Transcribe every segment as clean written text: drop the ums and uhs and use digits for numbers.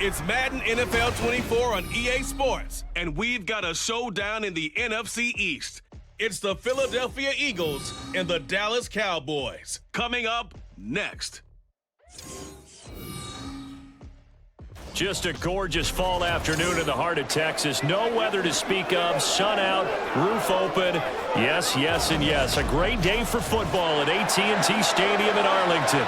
It's Madden NFL 24 on EA Sports, and we've got a showdown in the NFC East. It's the Philadelphia Eagles and the Dallas Cowboys. Coming up next. Just a gorgeous fall afternoon in the heart of Texas. No weather to speak of, sun out, roof open. Yes, yes, and yes. A great day for football at AT&T Stadium in Arlington.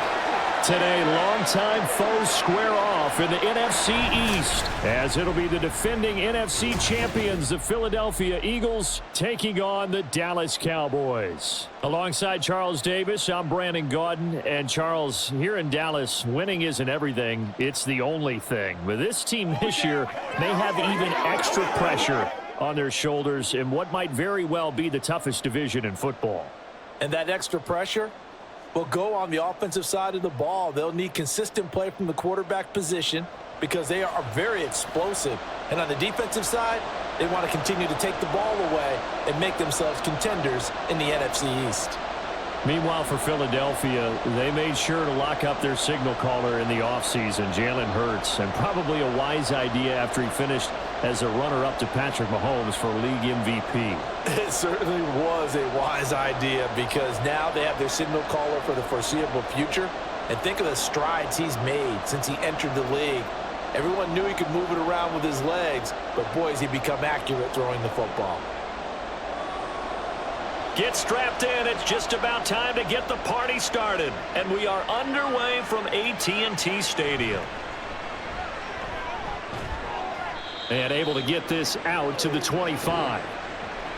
Today, longtime foes square off in the NFC East, as it'll be the defending NFC champions, the Philadelphia Eagles, taking on the Dallas Cowboys. Alongside Charles Davis, I'm Brandon Gaudin. And Charles, here in Dallas, winning isn't everything. It's the only thing. With this team this year, they have even extra pressure on their shoulders in what might very well be the toughest division in football. And that extra pressure will go on the offensive side of the ball. They'll need consistent play from the quarterback position because they are very explosive. And on the defensive side, they want to continue to take the ball away and make themselves contenders in the NFC East. Meanwhile, for Philadelphia, they made sure to lock up their signal caller in the offseason, Jalen Hurts, and probably a wise idea after he finished as a runner-up to Patrick Mahomes for league MVP. It certainly was a wise idea because now they have their signal caller for the foreseeable future. And think of the strides he's made since he entered the league. Everyone knew he could move it around with his legs, but boy, has he become accurate throwing the football. Get strapped in. It's just about time to get the party started. And we are underway from AT&T Stadium. And able to get this out to the 25.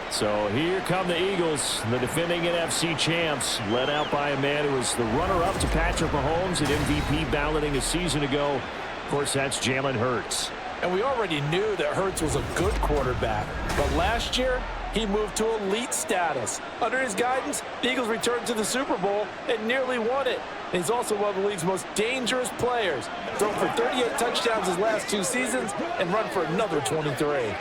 So here come the Eagles, the defending NFC champs, led out by a man who was the runner-up to Patrick Mahomes at MVP balloting a season ago. Of course, that's Jalen Hurts. And we already knew that Hurts was a good quarterback. But last year, he moved to elite status. Under his guidance, the Eagles returned to the Super Bowl and nearly won it. And he's also one of the league's most dangerous players. Thrown for 38 touchdowns his last 2 seasons and run for another 23.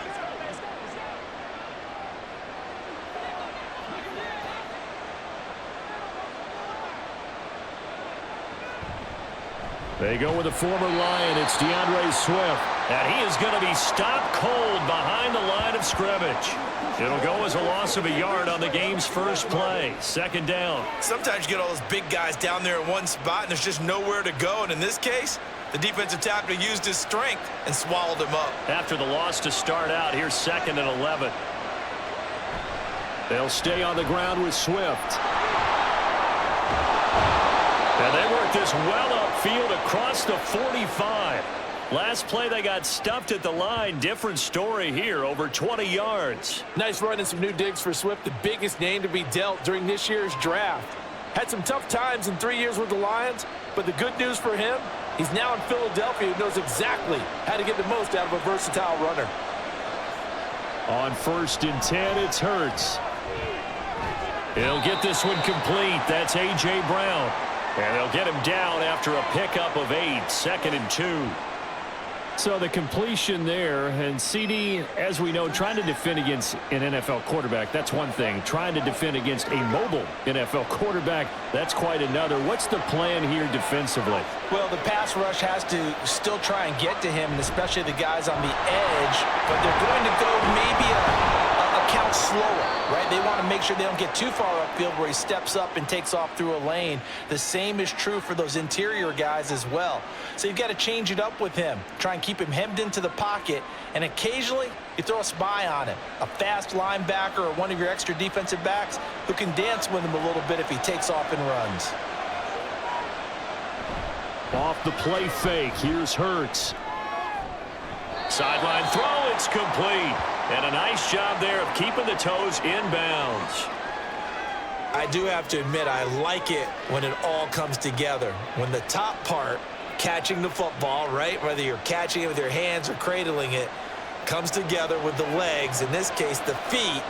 They go with a former Lion. It's DeAndre Swift. And he is going to be stopped cold behind the line of scrimmage. It'll go as a loss of a yard on the game's first play. Second down. Sometimes you get all those big guys down there in one spot, and there's just nowhere to go. And in this case, the defensive tackle used his strength and swallowed him up. After the loss to start out, here's 2nd and 11. They'll stay on the ground with Swift. And they work this well upfield across the 45. Last play, they got stuffed at the line. Different story here, over 20 yards. Nice run and some new digs for Swift, the biggest name to be dealt during this year's draft. Had some tough times in 3 years with the Lions, but the good news for him, he's now in Philadelphia who knows exactly how to get the most out of a versatile runner. On 1st and 10, it's Hurts. He'll get this one complete. That's A.J. Brown. And they'll get him down after a pickup of 8, 2nd and 2. So the completion there, and CD, as we know, trying to defend against an NFL quarterback, that's one thing. Trying to defend against a mobile NFL quarterback, that's quite another. What's the plan here defensively? Well, the pass rush has to still try and get to him, and especially the guys on the edge, but they're going to go maybe a count slower, right? They want to make sure they don't get too far upfield where he steps up and takes off through a lane. The same is true for those interior guys as well. So you've got to change it up with him. Try and keep him hemmed into the pocket, and occasionally you throw a spy on him. A fast linebacker or one of your extra defensive backs who can dance with him a little bit if he takes off and runs. Off the play fake, here's Hurts. Sideline throw, it's complete. And a nice job there of keeping the toes inbounds. I do have to admit, I like it when it all comes together. When the top part, catching the football, right, whether you're catching it with your hands or cradling it, comes together with the legs, in this case the feet,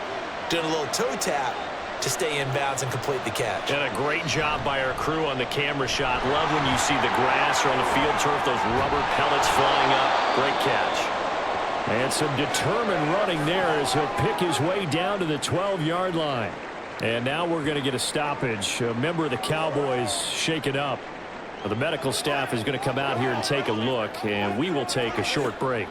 doing a little toe tap to stay in bounds and complete the catch. And a great job by our crew on the camera shot. Love when you see the grass or on the field turf, those rubber pellets flying up. Great catch. And some determined running there as he'll pick his way down to the 12-yard line. And now we're going to get a stoppage. A member of the Cowboys shaken up. Well, the medical staff is going to come out here and take a look, and we will take a short break.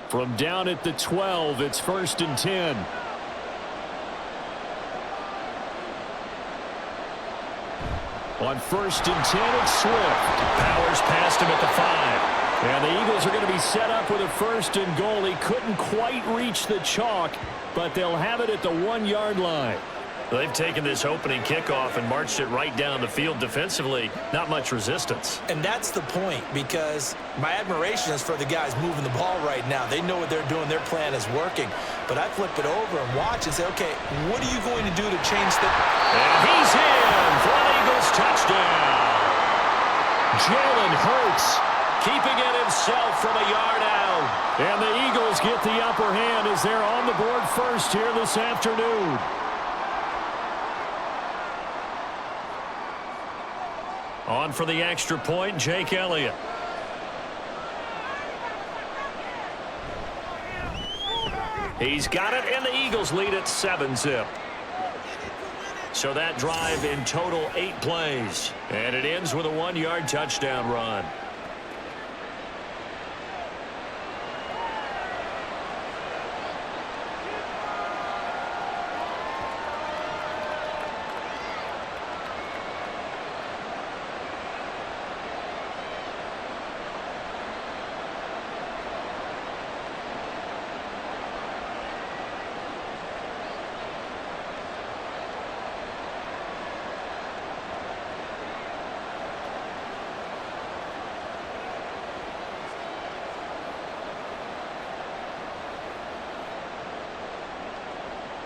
From down at the 12, it's 1st and 10. On 1st and 10, it's Swift. Powers past him at the 5. And the Eagles are going to be set up with a 1st and goal. He couldn't quite reach the chalk, but they'll have it at the 1-yard line. They've taken this opening kickoff and marched it right down the field defensively. Not much resistance. And that's the point, because my admiration is for the guys moving the ball right now. They know what they're doing. Their plan is working. But I flip it over and watch and say, okay, what are you going to do to change the... And he's in for an Eagles touchdown. Jalen Hurts keeping it himself from a yard out. And the Eagles get the upper hand as they're on the board first here this afternoon. On for the extra point, Jake Elliott. He's got it, and the Eagles lead at 7-zip. So that drive in total 8 plays. And it ends with a 1-yard touchdown run.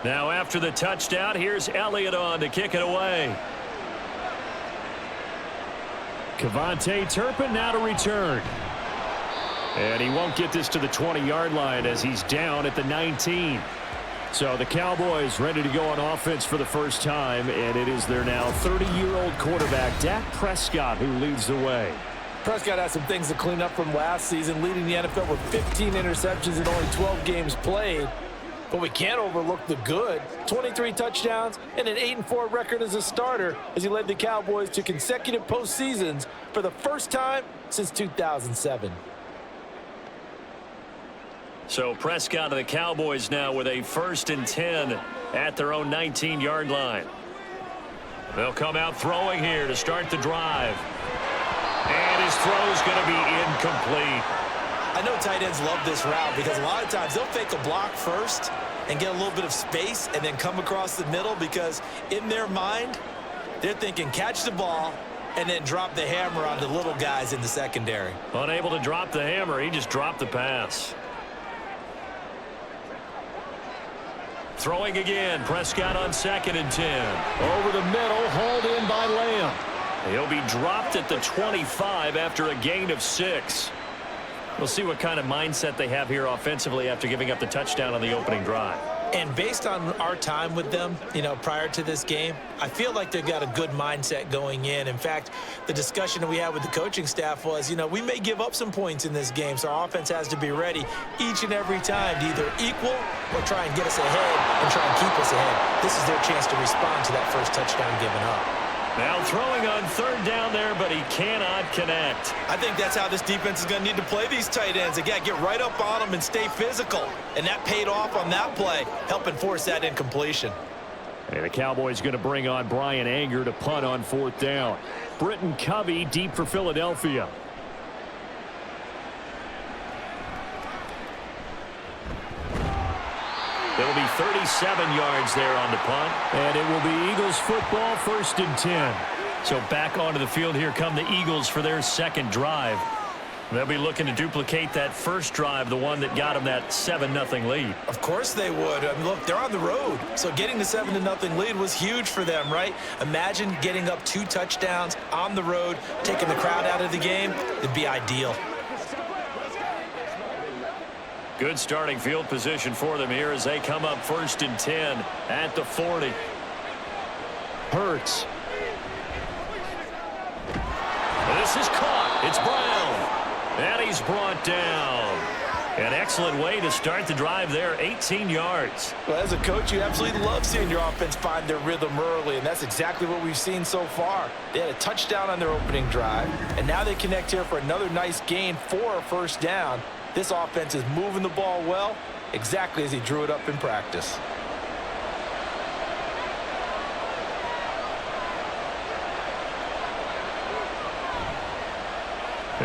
Now after the touchdown, here's Elliott on to kick it away. Kevontae Turpin now to return. And he won't get this to the 20-yard line as he's down at the 19. So the Cowboys ready to go on offense for the first time, and it is their now 30-year-old quarterback, Dak Prescott, who leads the way. Prescott has some things to clean up from last season, leading the NFL with 15 interceptions in only 12 games played. But we can't overlook the good. 23 touchdowns and an 8-4 record as a starter as he led the Cowboys to consecutive postseasons for the first time since 2007. So Prescott of the Cowboys now with a 1st and 10 at their own 19-yard line. They'll come out throwing here to start the drive. And his throw's going to be incomplete. I know tight ends love this route because a lot of times they'll fake a block first and get a little bit of space and then come across the middle, because in their mind, they're thinking catch the ball and then drop the hammer on the little guys in the secondary. Unable to drop the hammer, he just dropped the pass. Throwing again, Prescott on 2nd and 10. Over the middle, hauled in by Lamb. He'll be dropped at the 25 after a gain of 6. We'll see what kind of mindset they have here offensively after giving up the touchdown on the opening drive. And based on our time with them, prior to this game, I feel like they've got a good mindset going in. In fact, the discussion that we had with the coaching staff was, we may give up some points in this game, so our offense has to be ready each and every time to either equal or try and get us ahead and try and keep us ahead. This is their chance to respond to that first touchdown given up. Now throwing on 3rd down there, but he cannot connect. I think that's how this defense is going to need to play these tight ends. They got to get right up on them and stay physical. And that paid off on that play, helping force that incompletion. And the Cowboys going to bring on Brian Anger to punt on 4th down. Britton Covey deep for Philadelphia. It will be 37 yards there on the punt. And it will be Eagles football, 1st and 10. So back onto the field here come the Eagles for their 2nd drive. They'll be looking to duplicate that first drive, the one that got them that 7-0 lead. Of course they would. I mean, look, they're on the road. So getting the 7-0 lead was huge for them, right? Imagine getting up 2 touchdowns on the road, taking the crowd out of the game. It'd be ideal. Good starting field position for them here as they come up 1st and 10 at the 40. Hurts. This is caught. It's Brown. And he's brought down. An excellent way to start the drive there, 18 yards. Well, as a coach, you absolutely love seeing your offense find their rhythm early, and that's exactly what we've seen so far. They had a touchdown on their opening drive, and now they connect here for another nice gain for a first down. This offense is moving the ball well, exactly as he drew it up in practice.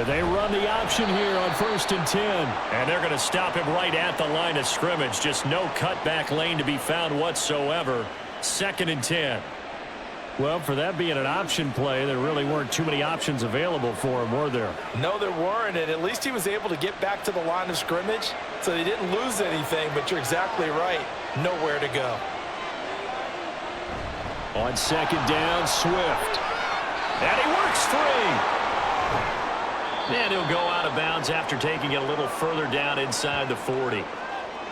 They run the option here on 1st and 10. And they're going to stop him right at the line of scrimmage. Just no cutback lane to be found whatsoever. 2nd and 10. Well, for that being an option play, there really weren't too many options available for him, were there? No, there weren't, and at least he was able to get back to the line of scrimmage, so they didn't lose anything, but you're exactly right. Nowhere to go. On 2nd down, Swift. And he works free. And he'll go out of bounds after taking it a little further down inside the 40.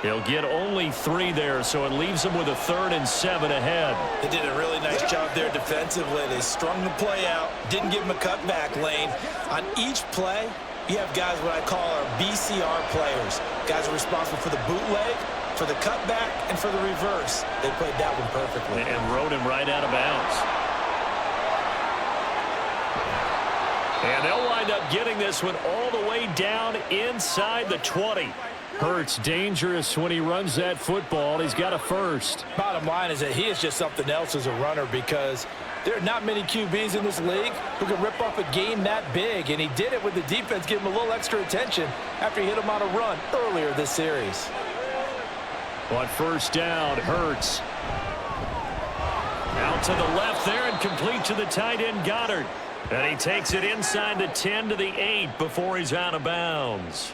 He'll get only 3 there, so it leaves him with a 3rd and 7 ahead. They did a really nice job there defensively. They strung the play out, didn't give him a cutback lane. On each play, you have guys what I call our BCR players. Guys are responsible for the bootleg, for the cutback, and for the reverse. They played that one perfectly. And rode him right out of bounds. And they'll wind up getting this one all the way down inside the 20. Hurts dangerous when he runs that football. He's got a first. Bottom line is that he is just something else as a runner, because there are not many QBs in this league who can rip off a game that big, and he did it with the defense giving him a little extra attention after he hit him on a run earlier this series. On 1st down, Hurts. Out to the left there and complete to the tight end, Goddard. And he takes it inside the 10 to the 8 before he's out of bounds.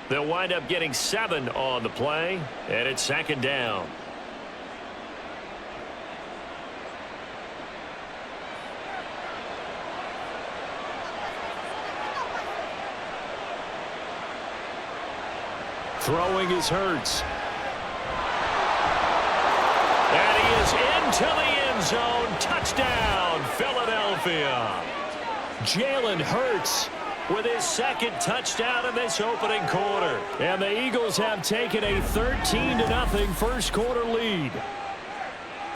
They'll wind up getting 7 on the play, and it's 2nd down. Throwing is Hurts. And he is into the end zone. Touchdown, Philadelphia. Jalen Hurts with his 2nd touchdown in this opening quarter. And the Eagles have taken a 13-0 first quarter lead.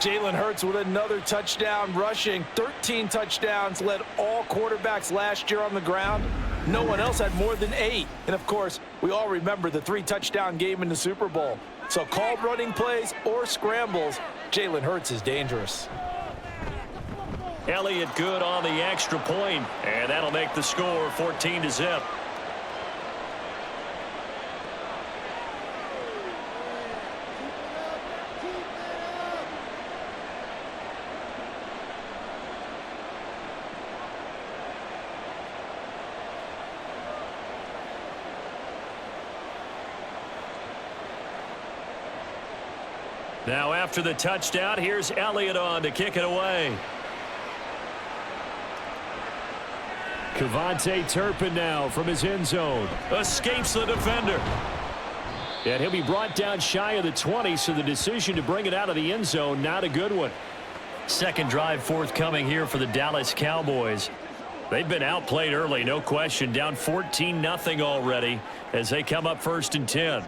Jalen Hurts with another touchdown rushing. 13 touchdowns, led all quarterbacks last year on the ground. No one else had more than 8. And, of course, we all remember the 3-touchdown game in the Super Bowl. So called running plays or scrambles, Jalen Hurts is dangerous. Elliott good on the extra point, and that'll make the score 14-0. Now after the touchdown, here's Elliott on to kick it away. Kevontae Turpin now from his end zone. Escapes the defender. And he'll be brought down shy of the 20, so the decision to bring it out of the end zone, not a good one. 2nd drive forthcoming here for the Dallas Cowboys. They've been outplayed early, no question. Down 14-0 already as they come up 1st and 10.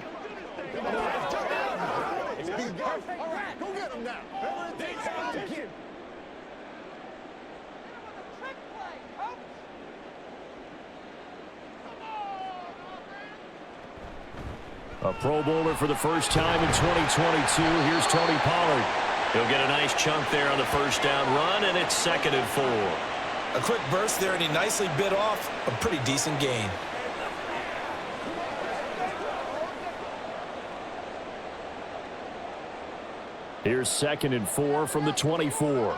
A Pro Bowler for the first time in 2022. Here's Tony Pollard. He'll get a nice chunk there on the 1st down run, and it's 2nd and 4. A quick burst there, and he nicely bit off a pretty decent gain. Here's 2nd and 4 from the 24.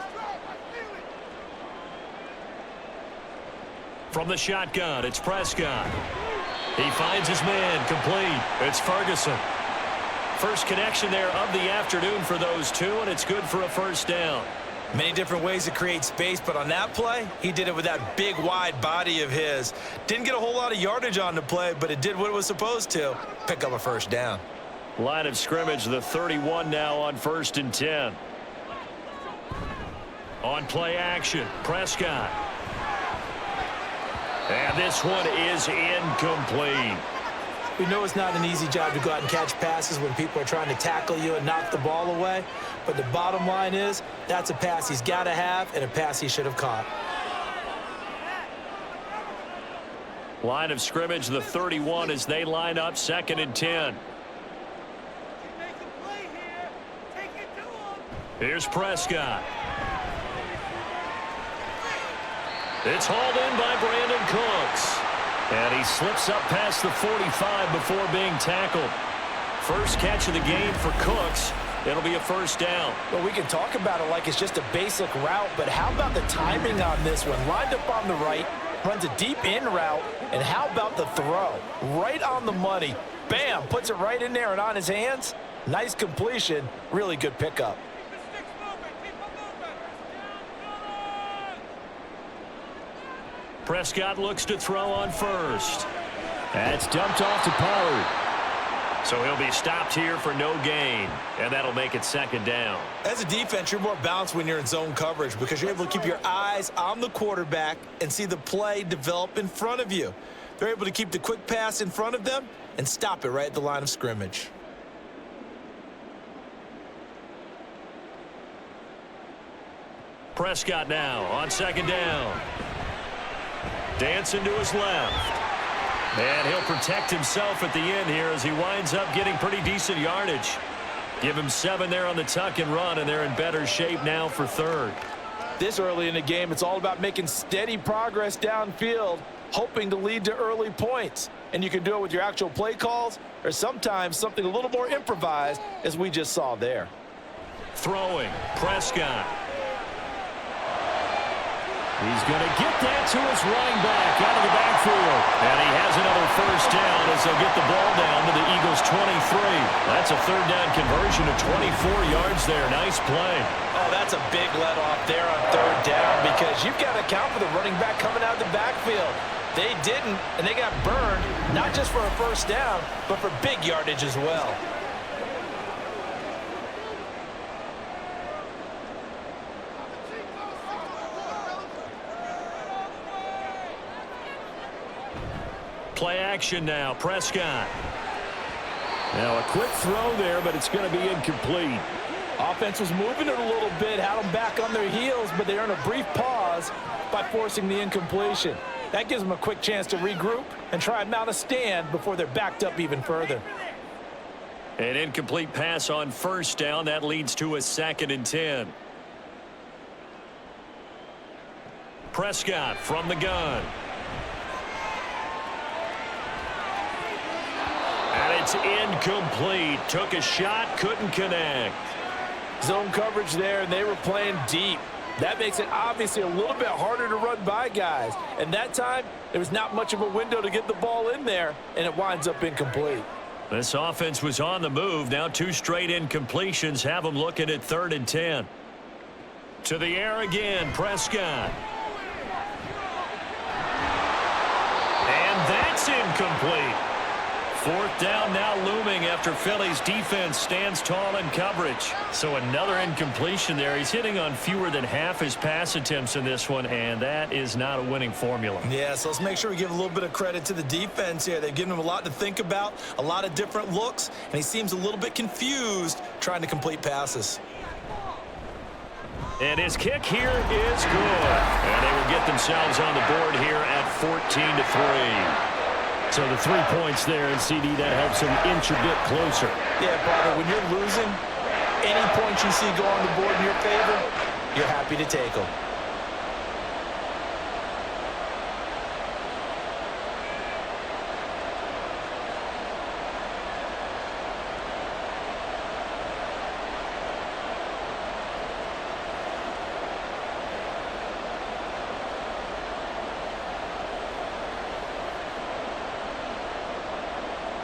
From the shotgun, it's Prescott. He finds his man, complete. It's Ferguson. First connection there of the afternoon for those two, and it's good for a 1st down. Many different ways to create space, but on that play, he did it with that big, wide body of his. Didn't get a whole lot of yardage on the play, but it did what it was supposed to. Pick up a 1st down. Line of scrimmage, the 31 now on 1st and 10. On play action, Prescott. And this one is incomplete. We know it's not an easy job to go out and catch passes when people are trying to tackle you and knock the ball away. But the bottom line is, that's a pass he's got to have and a pass he should have caught. Line of scrimmage, the 31 as they line up 2nd and 10. Here's Prescott. It's hauled in by Brandon Cooks. And he slips up past the 45 before being tackled. First catch of the game for Cooks. It'll be a first down. Well, we can talk about it like it's just a basic route, but how about the timing on this one? Lined up on the right, runs a deep in route, and how about the throw? Right on the money. Bam, puts it right in there and on his hands. Nice completion, really good pickup. Prescott looks to throw on first. That's dumped off to Pollard. So he'll be stopped here for no gain, and that'll make it 2nd down. As a defense, you're more balanced when you're in zone coverage because you're able to keep your eyes on the quarterback and see the play develop in front of you. They're able to keep the quick pass in front of them and stop it right at the line of scrimmage. Prescott now on 2nd down. Dancing to his left. And he'll protect himself at the end here as he winds up getting pretty decent yardage. Give him 7 there on the tuck and run, and they're in better shape now for 3rd. This early in the game, it's all about making steady progress downfield, hoping to lead to early points. And you can do it with your actual play calls or sometimes something a little more improvised, as we just saw there. Throwing, Prescott. He's going to get that to his running back out of the backfield. And he has another first down as they'll get the ball down to the Eagles' 23. That's a 3rd down conversion of 24 yards there. Nice play. Oh, that's a big let off there on 3rd down because you've got to account for the running back coming out of the backfield. They didn't, and they got burned, not just for a first down, but for big yardage as well. Play action now, Prescott. Now a quick throw there, but it's going to be incomplete. Offense was moving it a little bit, had them back on their heels, but they earn a brief pause by forcing the incompletion. That gives them a quick chance to regroup and try and mount a stand before they're backed up even further. An incomplete pass on first down. That leads to a 2nd and 10. Prescott from the gun. And it's incomplete. Took a shot, couldn't connect. Zone coverage there, and they were playing deep. That makes it obviously a little bit harder to run by guys. And that time, there was not much of a window to get the ball in there, and it winds up incomplete. This offense was on the move. Now 2 straight incompletions have them looking at 3rd and 10. To the air again, Prescott. And that's incomplete. 4th down now looming after Philly's defense stands tall in coverage. So another incompletion there. He's hitting on fewer than half his pass attempts in this one, and that is not a winning formula. Yeah, so let's make sure we give a little bit of credit to the defense here. They've given him a lot to think about, a lot of different looks, and he seems a little bit confused trying to complete passes. And his kick here is good. And they will get themselves on the board here at 14-3. So the 3 points there, and CD, that helps him inch a bit closer. Yeah, brother, when you're losing, any points you see go on the board in your favor, you're happy to take them.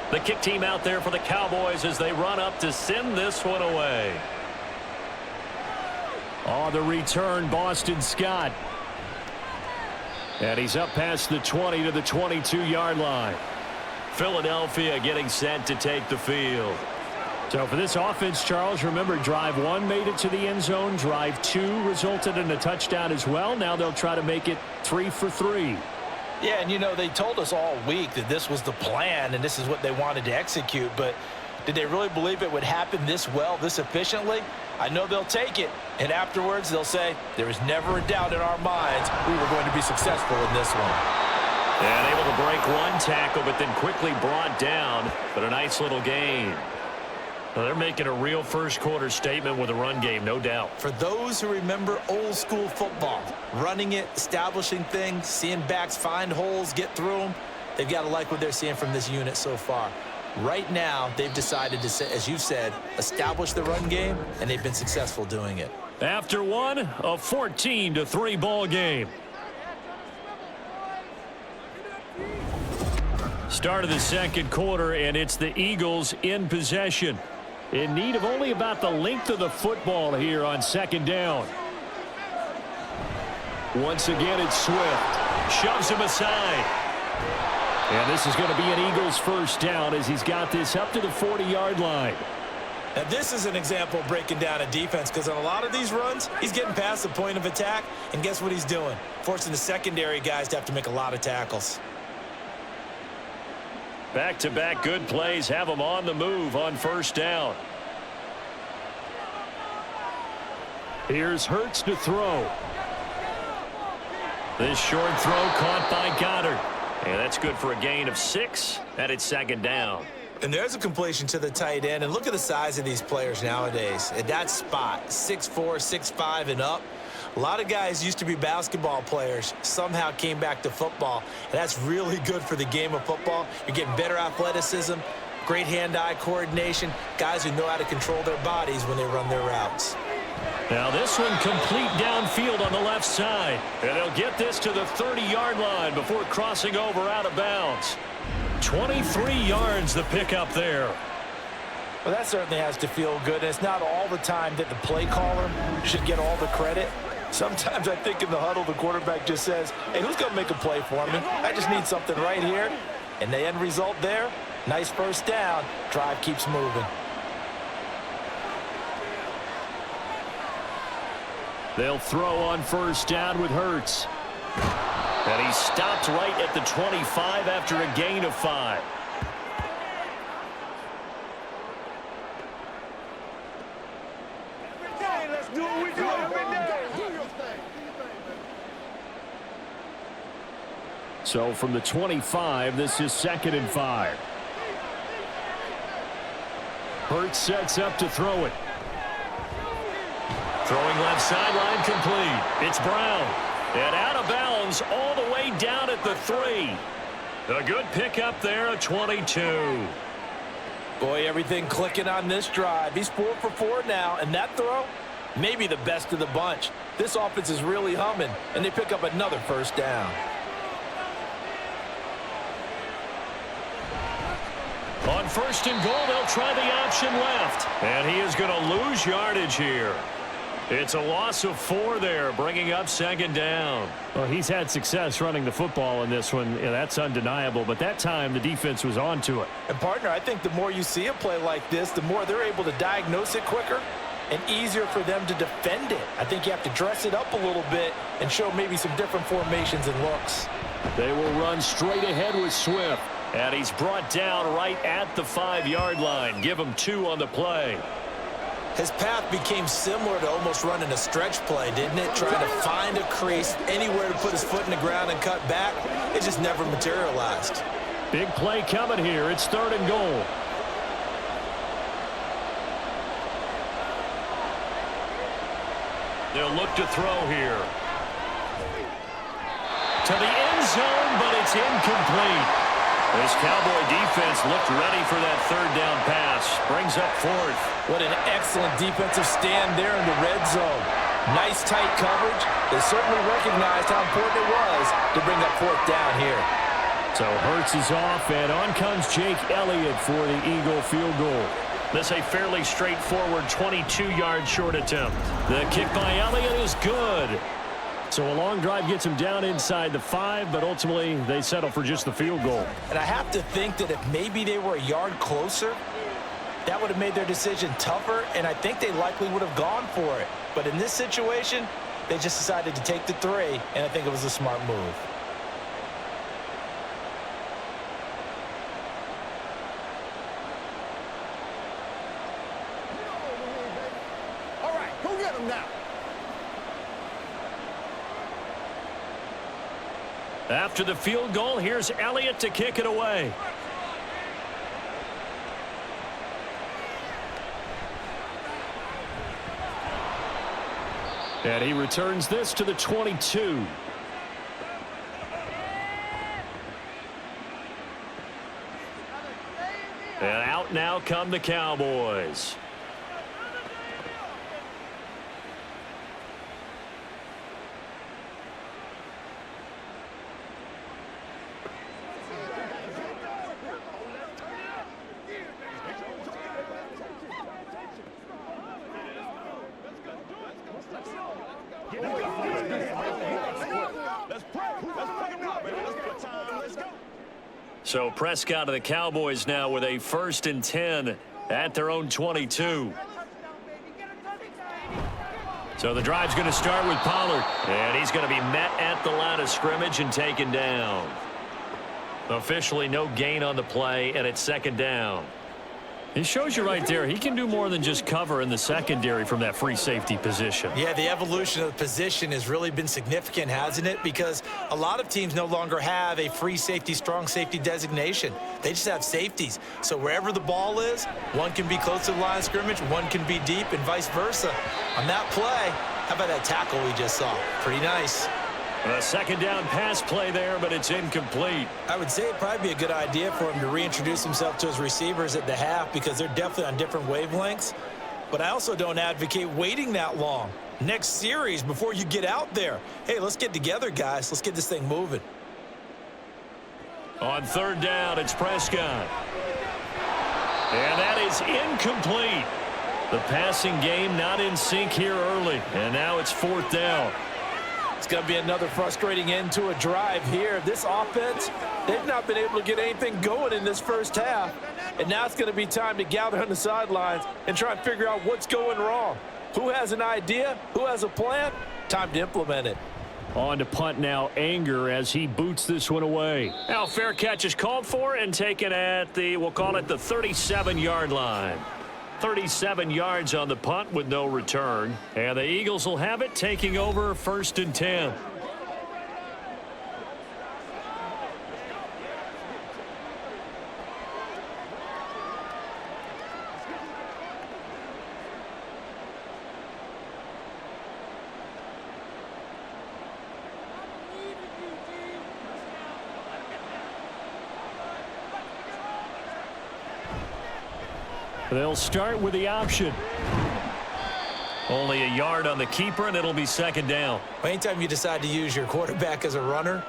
The kick team out there for the Cowboys as they run up to send this one away. On the return, Boston Scott. And he's up past the 20 to the 22-yard line. Philadelphia getting set to take the field. So for this offense, Charles, remember, drive 1 made it to the end zone. Drive 2 resulted in a touchdown as well. Now they'll try to make it 3 for 3. Yeah, and you know, they told us all week that this was the plan and this is what they wanted to execute, but did they really believe it would happen this well, this efficiently? I know they'll take it, and afterwards they'll say, there was never a doubt in our minds we were going to be successful in this one. And able to break one tackle, but then quickly brought down, but a nice little gain. Well, they're making a real first-quarter statement with a run game, no doubt. For those who remember old-school football, running it, establishing things, seeing backs find holes, get through them, they've got to like what they're seeing from this unit so far. Right now, they've decided to, as you said, establish the run game, and they've been successful doing it. After one, a 14-3 ball game. Start of the second quarter, and it's the Eagles in possession. In need of only about the length of the football here on second down. Once again, it's Swift. Shoves him aside. And this is going to be an Eagles first down as he's got this up to the 40-yard line. Now, this is an example of breaking down a defense because on a lot of these runs, he's getting past the point of attack, and guess what he's doing? Forcing the secondary guys to have to make a lot of tackles. Back-to-back good plays have them on the move on first down. Here's Hurts to throw. This short throw caught by Goddard. And that's good for a gain of 6, and it's second down. And there's a completion to the tight end. And look at the size of these players nowadays. At that spot, 6'4", 6'5", and up. A lot of guys used to be basketball players, somehow came back to football, and that's really good for the game of football. You're getting better athleticism, great hand-eye coordination, guys who know how to control their bodies when they run their routes. Now this one complete downfield on the left side, and they'll get this to the 30-yard line before crossing over out of bounds. 23 yards the pickup there. Well, that certainly has to feel good, and it's not all the time that the play caller should get all the credit. Sometimes I think in the huddle, the quarterback just says, hey, who's going to make a play for me? I just need something right here. And the end result there, nice first down. Drive keeps moving. They'll throw on first down with Hurts. And he stopped right at the 25 after a gain of 5. So from the 25, this is 2nd and 5. Hurts sets up to throw it. Throwing left sideline complete. It's Brown. And out of bounds all the way down at the 3. A good pickup there, a 22. Boy, everything clicking on this drive. He's 4 for 4 now, and that throw, maybe the best of the bunch. This offense is really humming, and they pick up another first down. On 1st and goal, they'll try the option left. And he is going to lose yardage here. It's a loss of 4 there, bringing up 2nd down. Well, he's had success running the football in this one. Yeah, that's undeniable. But that time, the defense was on to it. And, partner, I think the more you see a play like this, the more they're able to diagnose it quicker and easier for them to defend it. I think you have to dress it up a little bit and show maybe some different formations and looks. They will run straight ahead with Swift. And he's brought down right at the 5-yard line. Give him 2 on the play. His path became similar to almost running a stretch play, didn't it? Trying to find a crease, anywhere to put his foot in the ground and cut back. It just never materialized. Big play coming here. It's 3rd and goal. They'll look to throw here. To the end zone, but it's incomplete. This Cowboy defense looked ready for that 3rd down pass. Brings up 4th. What an excellent defensive stand there in the red zone. Nice tight coverage. They certainly recognized how important it was to bring up 4th down here. So Hurts is off, and on comes Jake Elliott for the Eagle field goal. This a fairly straightforward 22-yard short attempt. The kick by Elliott is good. So a long drive gets him down inside the 5, but ultimately they settle for just the field goal. And I have to think that if maybe they were a yard closer, that would have made their decision tougher, and I think they likely would have gone for it. But in this situation, they just decided to take the 3, and I think it was a smart move. After the field goal, here's Elliott to kick it away. And he returns this to the 22. And out now come the Cowboys. So Prescott of the Cowboys now with a 1st and 10 at their own 22. So the drive's going to start with Pollard. And he's going to be met at the line of scrimmage and taken down. Officially no gain on the play, and it's 2nd down. It shows you right there, he can do more than just cover in the secondary from that free safety position. Yeah, the evolution of the position has really been significant, hasn't it? Because a lot of teams no longer have a free safety, strong safety designation. They just have safeties. So wherever the ball is, one can be close to the line of scrimmage, one can be deep, and vice versa. On that play, how about that tackle we just saw? Pretty nice. A 2nd down pass play there, but it's incomplete. I would say it'd probably be a good idea for him to reintroduce himself to his receivers at the half because they're definitely on different wavelengths. But I also don't advocate waiting that long. Next series before you get out there. Hey, let's get together, guys. Let's get this thing moving. On 3rd down, it's Prescott. And that is incomplete. The passing game not in sync here early. And now it's 4th down. It's going to be another frustrating end to a drive here. This offense, they've not been able to get anything going in this first half. And now it's going to be time to gather on the sidelines and try and figure out what's going wrong. Who has an idea? Who has a plan? Time to implement it. On to punt now, Anger, as he boots this one away. Now fair catch is called for and taken at the, we'll call it the 37-yard line. 37 yards on the punt with no return. And the Eagles will have it, taking over 1st and 10. They'll start with the option. Only a yard on the keeper, and it'll be 2nd down. Anytime you decide to use your quarterback as a runner,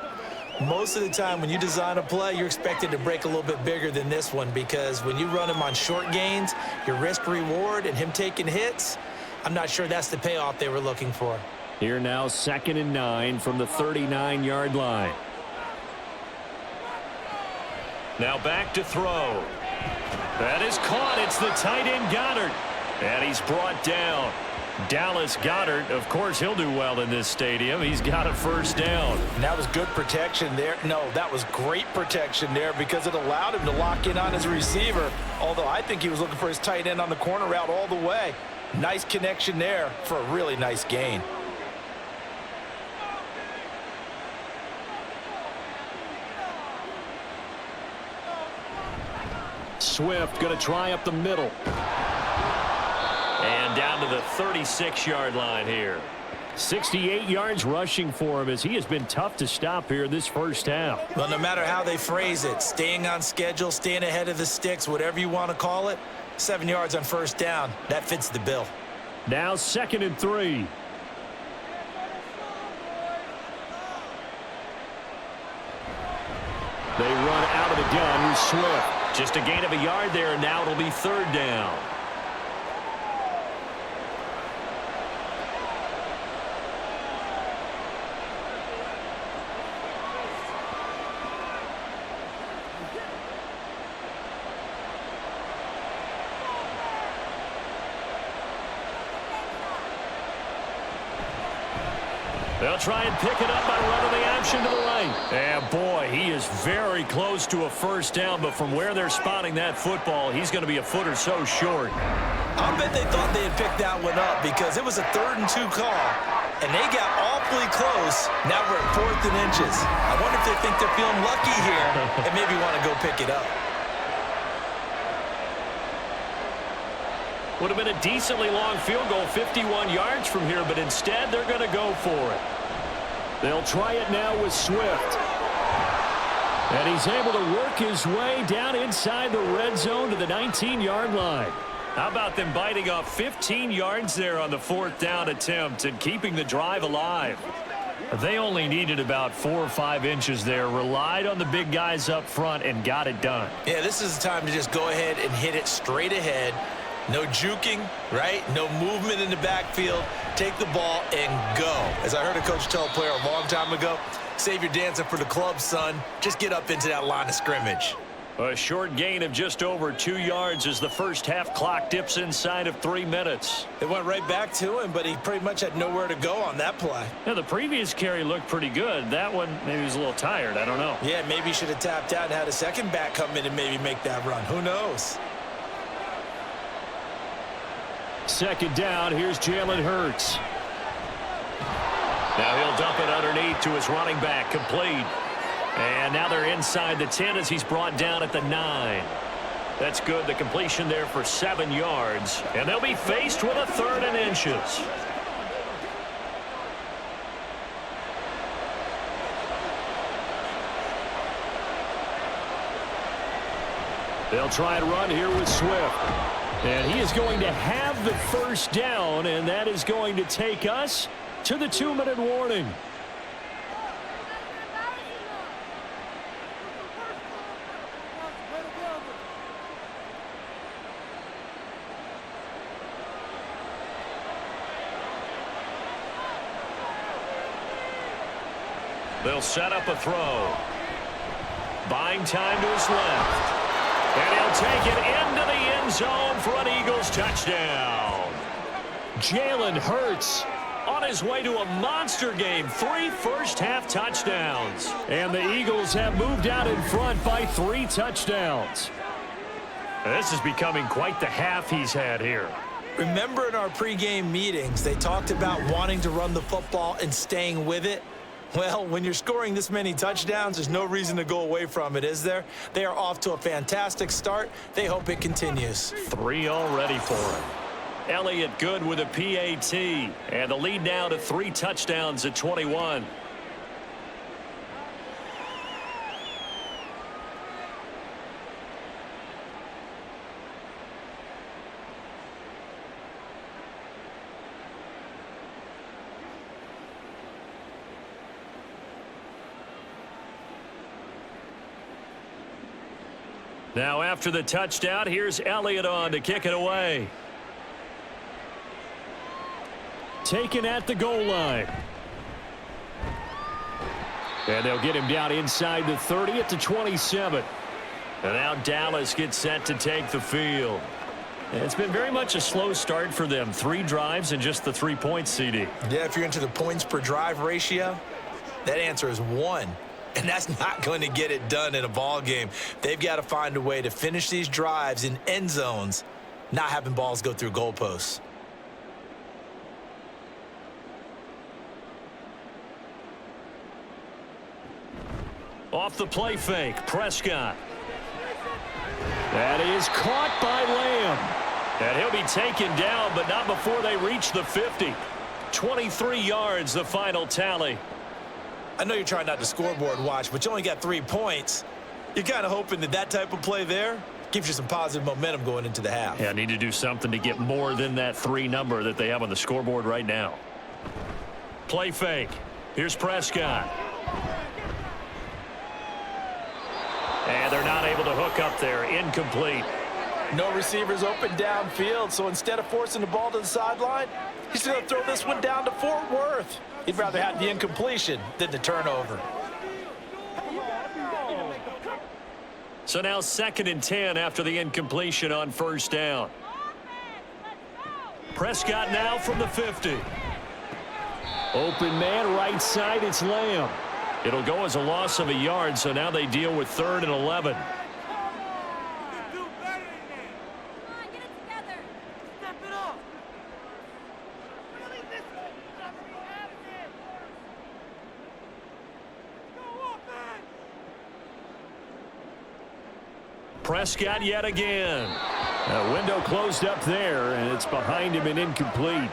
most of the time when you design a play, you're expected to break a little bit bigger than this one because when you run him on short gains, your risk-reward and him taking hits, I'm not sure that's the payoff they were looking for. Here now, 2nd and 9 from the 39-yard line. Now back to throw. That is caught. It's the tight end Goddard. And he's brought down. Dallas Goedert, of course, he'll do well in this stadium. He's got a 1st down. And that was good protection there. No, that was great protection there because it allowed him to lock in on his receiver. Although I think he was looking for his tight end on the corner route all the way. Nice connection there for a really nice gain. Swift going to try up the middle. And down to the 36-yard line here. 68 yards rushing for him as he has been tough to stop here this first half. Well, no matter how they phrase it, staying on schedule, staying ahead of the sticks, whatever you want to call it, 7 yards on 1st down, that fits the bill. Now 2nd and 3. They run out of the gun with Swift. Just a gain of a yard there, and now it'll be 3rd down. They'll try and pick it up by running the option to the right. And boy, he is very close to a 1st down, but from where they're spotting that football, he's going to be a foot or so short. I'll bet they thought they had picked that one up because it was a 3rd and 2 call. and they got awfully close. Now we're at 4th and inches. I wonder if they think they're feeling lucky here and maybe want to go pick it up. Would have been a decently long field goal, 51 yards from here, but instead they're going to go for it. They'll try it now with Swift. And he's able to work his way down inside the red zone to the 19-yard line. How about them biting off 15 yards there on the 4th down attempt and keeping the drive alive? They only needed about 4 or 5 inches there, relied on the big guys up front, and got it done. Yeah, this is the time to just go ahead and hit it straight ahead. No juking, right? No movement in the backfield. Take the ball and go. As I heard a coach tell a player a long time ago, save your dancing for the club, son. Just get up into that line of scrimmage. A short gain of just over 2 yards as the first half clock dips inside of 3 minutes. It went right back to him, but he pretty much had nowhere to go on that play. Now, the previous carry looked pretty good. That one, maybe he was a little tired. I don't know. Yeah, maybe he should have tapped out and had a second back come in and maybe make that run. Who knows? Second down, here's Jalen Hurts. Now he'll dump it underneath to his running back, complete. And now they're inside the 10 as he's brought down at the 9. That's good, the completion there for 7 yards. And they'll be faced with a 3rd and inches. They'll try and run here with Swift. And he is going to have the first down, and that is going to take us to the 2-minute warning. They'll set up a throw. Buying time to his left. And he'll take it into the end zone for an Eagles touchdown. Jalen Hurts on his way to a monster game. 3 first-half touchdowns. And the Eagles have moved out in front by 3 touchdowns. This is becoming quite the half he's had here. Remember in our pregame meetings, they talked about wanting to run the football and staying with it? Well, when you're scoring this many touchdowns, there's no reason to go away from it, is there? They are off to a fantastic start. They hope it continues. 3 already for him. Elliott good with a PAT. And the lead now to 3 touchdowns at 21. Now after the touchdown, here's Elliott on to kick it away. Taken at the goal line. And they'll get him down inside the 30 at the 27. And now Dallas gets set to take the field. And it's been very much a slow start for them. 3 drives and just the 3 points, CD. Yeah, if you're into the points per drive ratio, that answer is 1. And that's not going to get it done in a ball game. They've got to find a way to finish these drives in end zones, not having balls go through goalposts. Off the play fake, Prescott. That is caught by Lamb. And he'll be taken down, but not before they reach the 50. 23 yards, the final tally. I know you're trying not to scoreboard watch, but you only got 3 points. You're kind of hoping that that type of play there gives you some positive momentum going into the half. Yeah, need to do something to get more than that 3 number that they have on the scoreboard right now. Play fake. Here's Prescott. And they're not able to hook up there. Incomplete. No receivers open downfield, so instead of forcing the ball to the sideline, he's going to throw this one down to Fort Worth. He'd rather have the incompletion than the turnover. So now 2nd and 10 after the incompletion on 1st down. Prescott now from the 50. Open man right side, it's Lamb. It'll go as a loss of a yard, so now they deal with 3rd and 11. Prescott yet again. A window closed up there, and it's behind him and incomplete.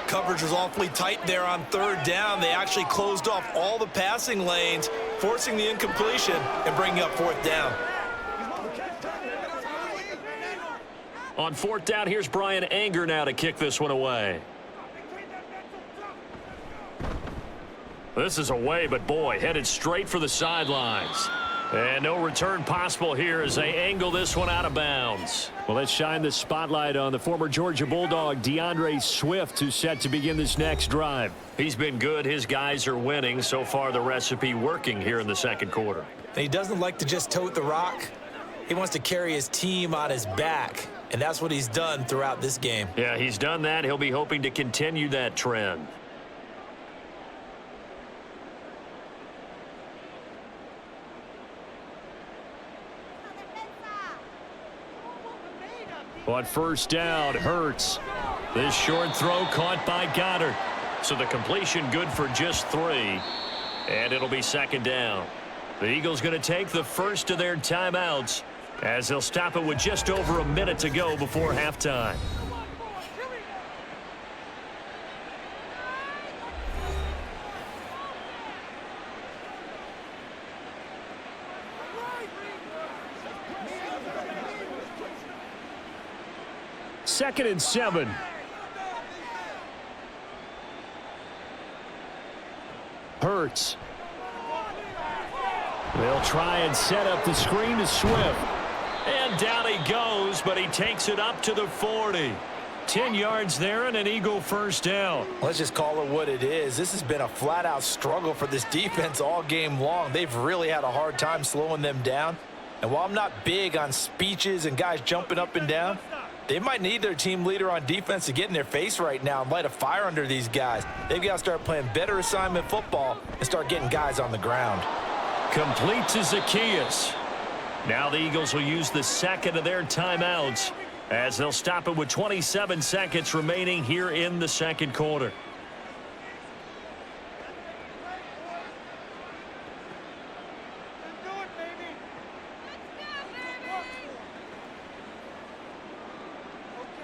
Coverage was awfully tight there on third down. They actually closed off all the passing lanes, forcing the incompletion and bringing up fourth down. On fourth down, here's Brian Anger now to kick this one away. This is away, but boy, headed straight for the sidelines. And no return possible here as they angle this one out of bounds. Well, let's shine the spotlight on the former Georgia Bulldog, DeAndre Swift, who's set to begin this next drive. He's been good. His guys are winning. So far, the recipe working here in the second quarter. He doesn't like to just tote the rock. He wants to carry his team on his back, and that's what he's done throughout this game. Yeah, he's done that. He'll be hoping to continue that trend. On first down, Hurts. This short throw caught by Goddard. So the completion good for just 3. And it'll be second down. The Eagles going to take the first of their timeouts as they'll stop it with just over a minute to go before halftime. Second and 7. Hurts. They'll try and set up the screen to Swift. And down he goes, but he takes it up to the 40. 10 yards there and an Eagle first down. Let's just call it what it is. This has been a flat-out struggle for this defense all game long. They've really had a hard time slowing them down. And while I'm not big on speeches and guys jumping up and down, they might need their team leader on defense to get in their face right now and light a fire under these guys. They've got to start playing better assignment football and start getting guys on the ground. Complete to Zacchaeus. Now the Eagles will use the second of their timeouts as they'll stop it with 27 seconds remaining here in the second quarter.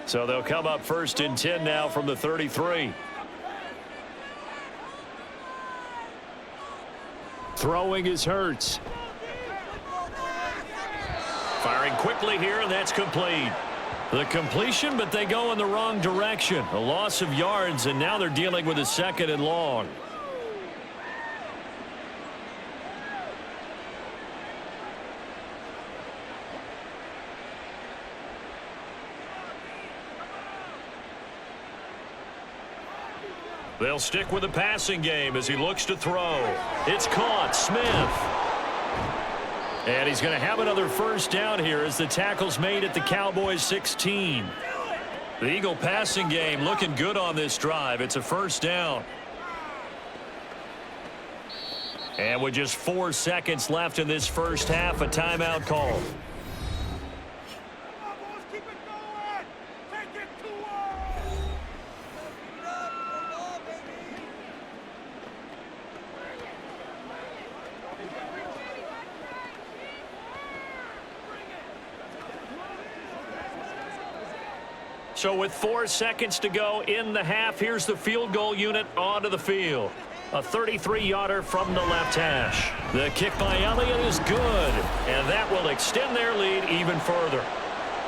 So they'll come up first and 10 now from the 33. Throwing is Hurts. Firing quickly here, and that's complete. The completion, but they go in the wrong direction. A loss of yards, and now they're dealing with a second and long. They'll stick with the passing game as he looks to throw. It's caught. Smith. And he's going to have another first down here as the tackle's made at the Cowboys 16. The Eagle passing game looking good on this drive. It's a first down. And with just 4 seconds left in this first half, a timeout call. So with 4 seconds to go in the half, here's the field goal unit onto the field. A 33-yarder from the left hash. The kick by Elliott is good, and that will extend their lead even further.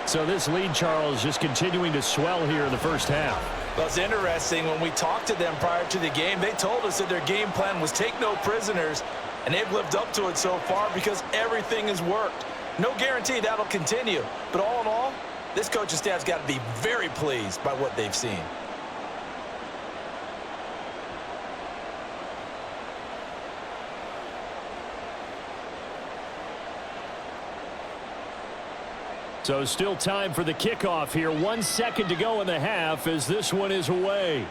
So this lead, Charles, just continuing to swell here in the first half. Well, it's interesting. When we talked to them prior to the game, they told us that their game plan was take no prisoners, and they've lived up to it so far because everything has worked. No guarantee that'll continue, but all in all, this coaching staff's got to be very pleased by what they've seen. So still time for the kickoff here. 1 second to go in the half as this one is away.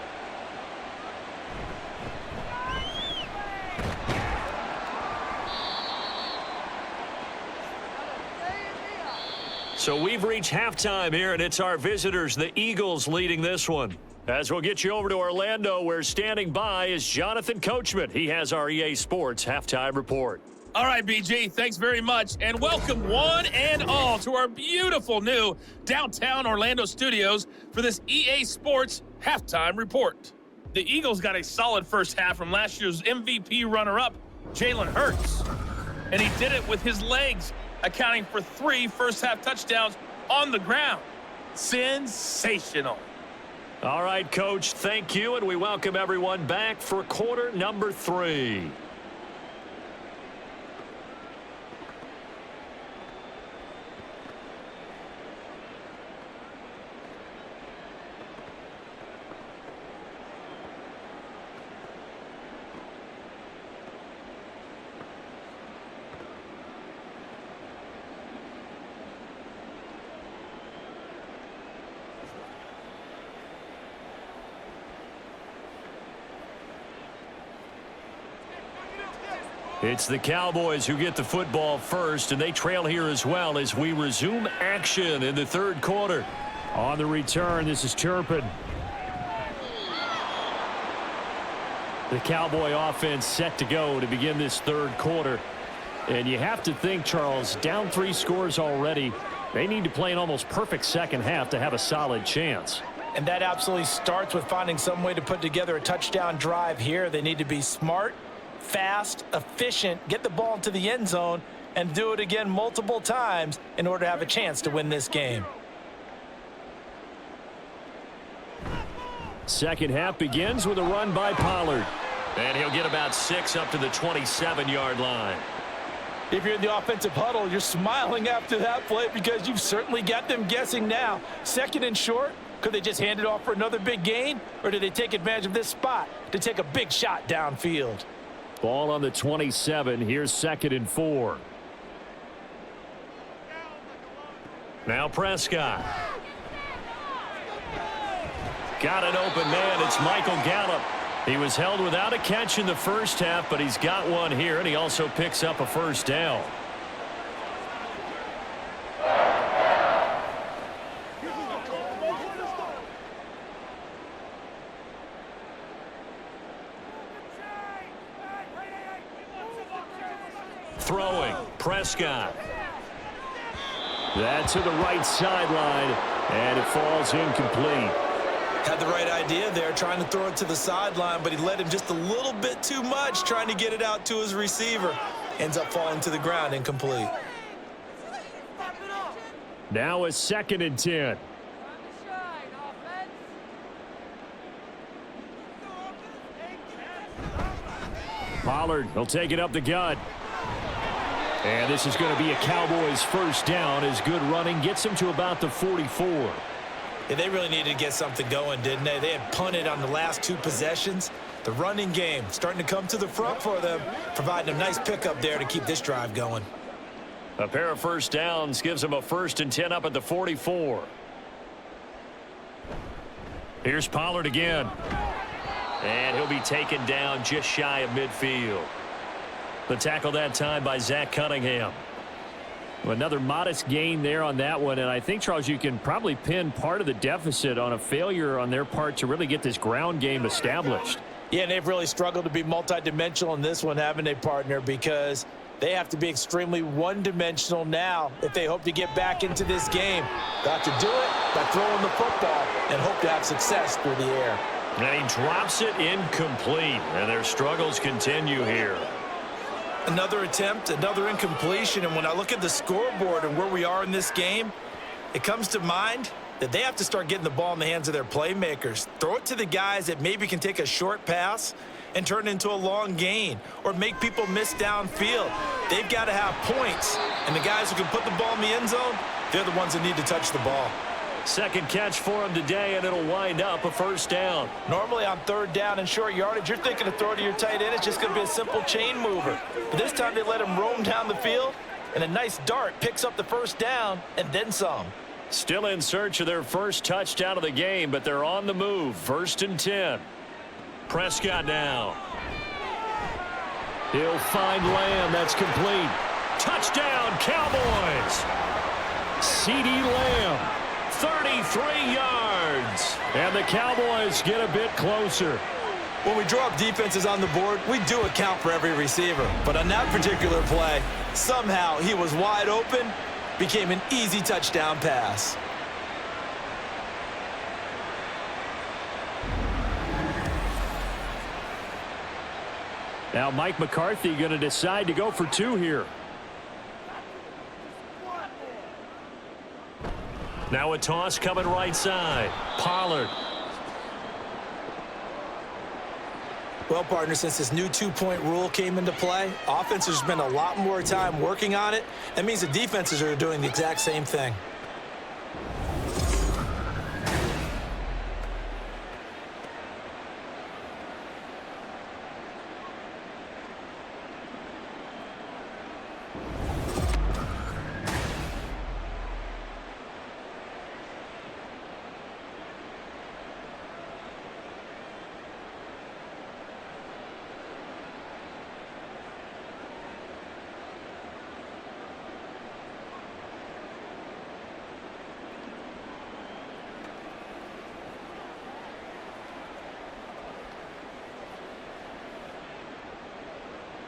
So we've reached halftime here, and it's our visitors, the Eagles, leading this one. As we'll get you over to Orlando, where standing by is Jonathan Coachman. He has our EA Sports halftime report. All right, BG, thanks very much. And welcome one and all to our beautiful new downtown Orlando studios for this EA Sports halftime report. The Eagles got a solid first half from last year's MVP runner-up, Jalen Hurts. And he did it with his legs, accounting for 3 first-half touchdowns on the ground. Sensational. All right, Coach, thank you, and we welcome everyone back for quarter number 3. It's the Cowboys who get the football first, and they trail here as well as we resume action in the third quarter. On the return, this is Turpin. The Cowboy offense set to go to begin this third quarter. And you have to think, Charles, down 3 scores already. They need to play an almost perfect second half to have a solid chance. And that absolutely starts with finding some way to put together a touchdown drive here. They need to be smart, fast, efficient, get the ball into the end zone, and do it again multiple times in order to have a chance to win this game. Second half begins with a run by Pollard. And he'll get about 6 up to the 27-yard line. If you're in the offensive huddle, you're smiling after that play because you've certainly got them guessing now. Second and short, could they just hand it off for another big gain? Or did they take advantage of this spot to take a big shot downfield? Ball on the 27. Here's 2nd and 4. Now Prescott. Got an open man. It's Michael Gallup. He was held without a catch in the first half, but he's got one here, and he also picks up a first down. Throwing, Prescott. That's to the right sideline, and it falls incomplete. Had the right idea there, trying to throw it to the sideline, but he led him just a little bit too much, trying to get it out to his receiver. Ends up falling to the ground, incomplete. Now a 2nd and 10. Pollard, he'll take it up the gut. And this is going to be a Cowboys first down as good running gets him to about the 44. Yeah, they really needed to get something going, didn't they? They had punted on the last 2 possessions. The running game starting to come to the front for them, providing a nice pickup there to keep this drive going. A pair of first downs gives them a 1st and 10 up at the 44. Here's Pollard again. And he'll be taken down just shy of midfield. The tackle that time by Zach Cunningham. Another modest gain there on that one, and I think, Charles, you can probably pin part of the deficit on a failure on their part to really get this ground game established. Yeah, and they've really struggled to be multidimensional in this one, haven't they, partner? Because they have to be extremely one-dimensional now if they hope to get back into this game. Got to do it by throwing the football and hope to have success through the air. And he drops it incomplete, and their struggles continue here. Another attempt, another incompletion, and when I look at the scoreboard and where we are in this game, it comes to mind that they have to start getting the ball in the hands of their playmakers. Throw it to the guys that maybe can take a short pass and turn it into a long gain or make people miss downfield. They've got to have points, and the guys who can put the ball in the end zone, they're the ones that need to touch the ball. Second catch for him today, and it'll wind up a first down. Normally on 3rd down and short yardage, you're thinking to throw to your tight end. It's just going to be a simple chain mover. But this time they let him roam down the field, and a nice dart picks up the first down and then some. Still in search of their first touchdown of the game, but they're on the move. 1st and 10. Prescott now. He'll find Lamb. That's complete. Touchdown, Cowboys. CeeDee Lamb. 33 yards. And the Cowboys get a bit closer. When we draw up defenses on the board, we do account for every receiver. But on that particular play, somehow he was wide open, became an easy touchdown pass. Now Mike McCarthy going to decide to go for 2 here. Now a toss coming right side. Pollard. Well, partner, since this new 2-point rule came into play, offenses spend a lot more time working on it. That means the defenses are doing the exact same thing.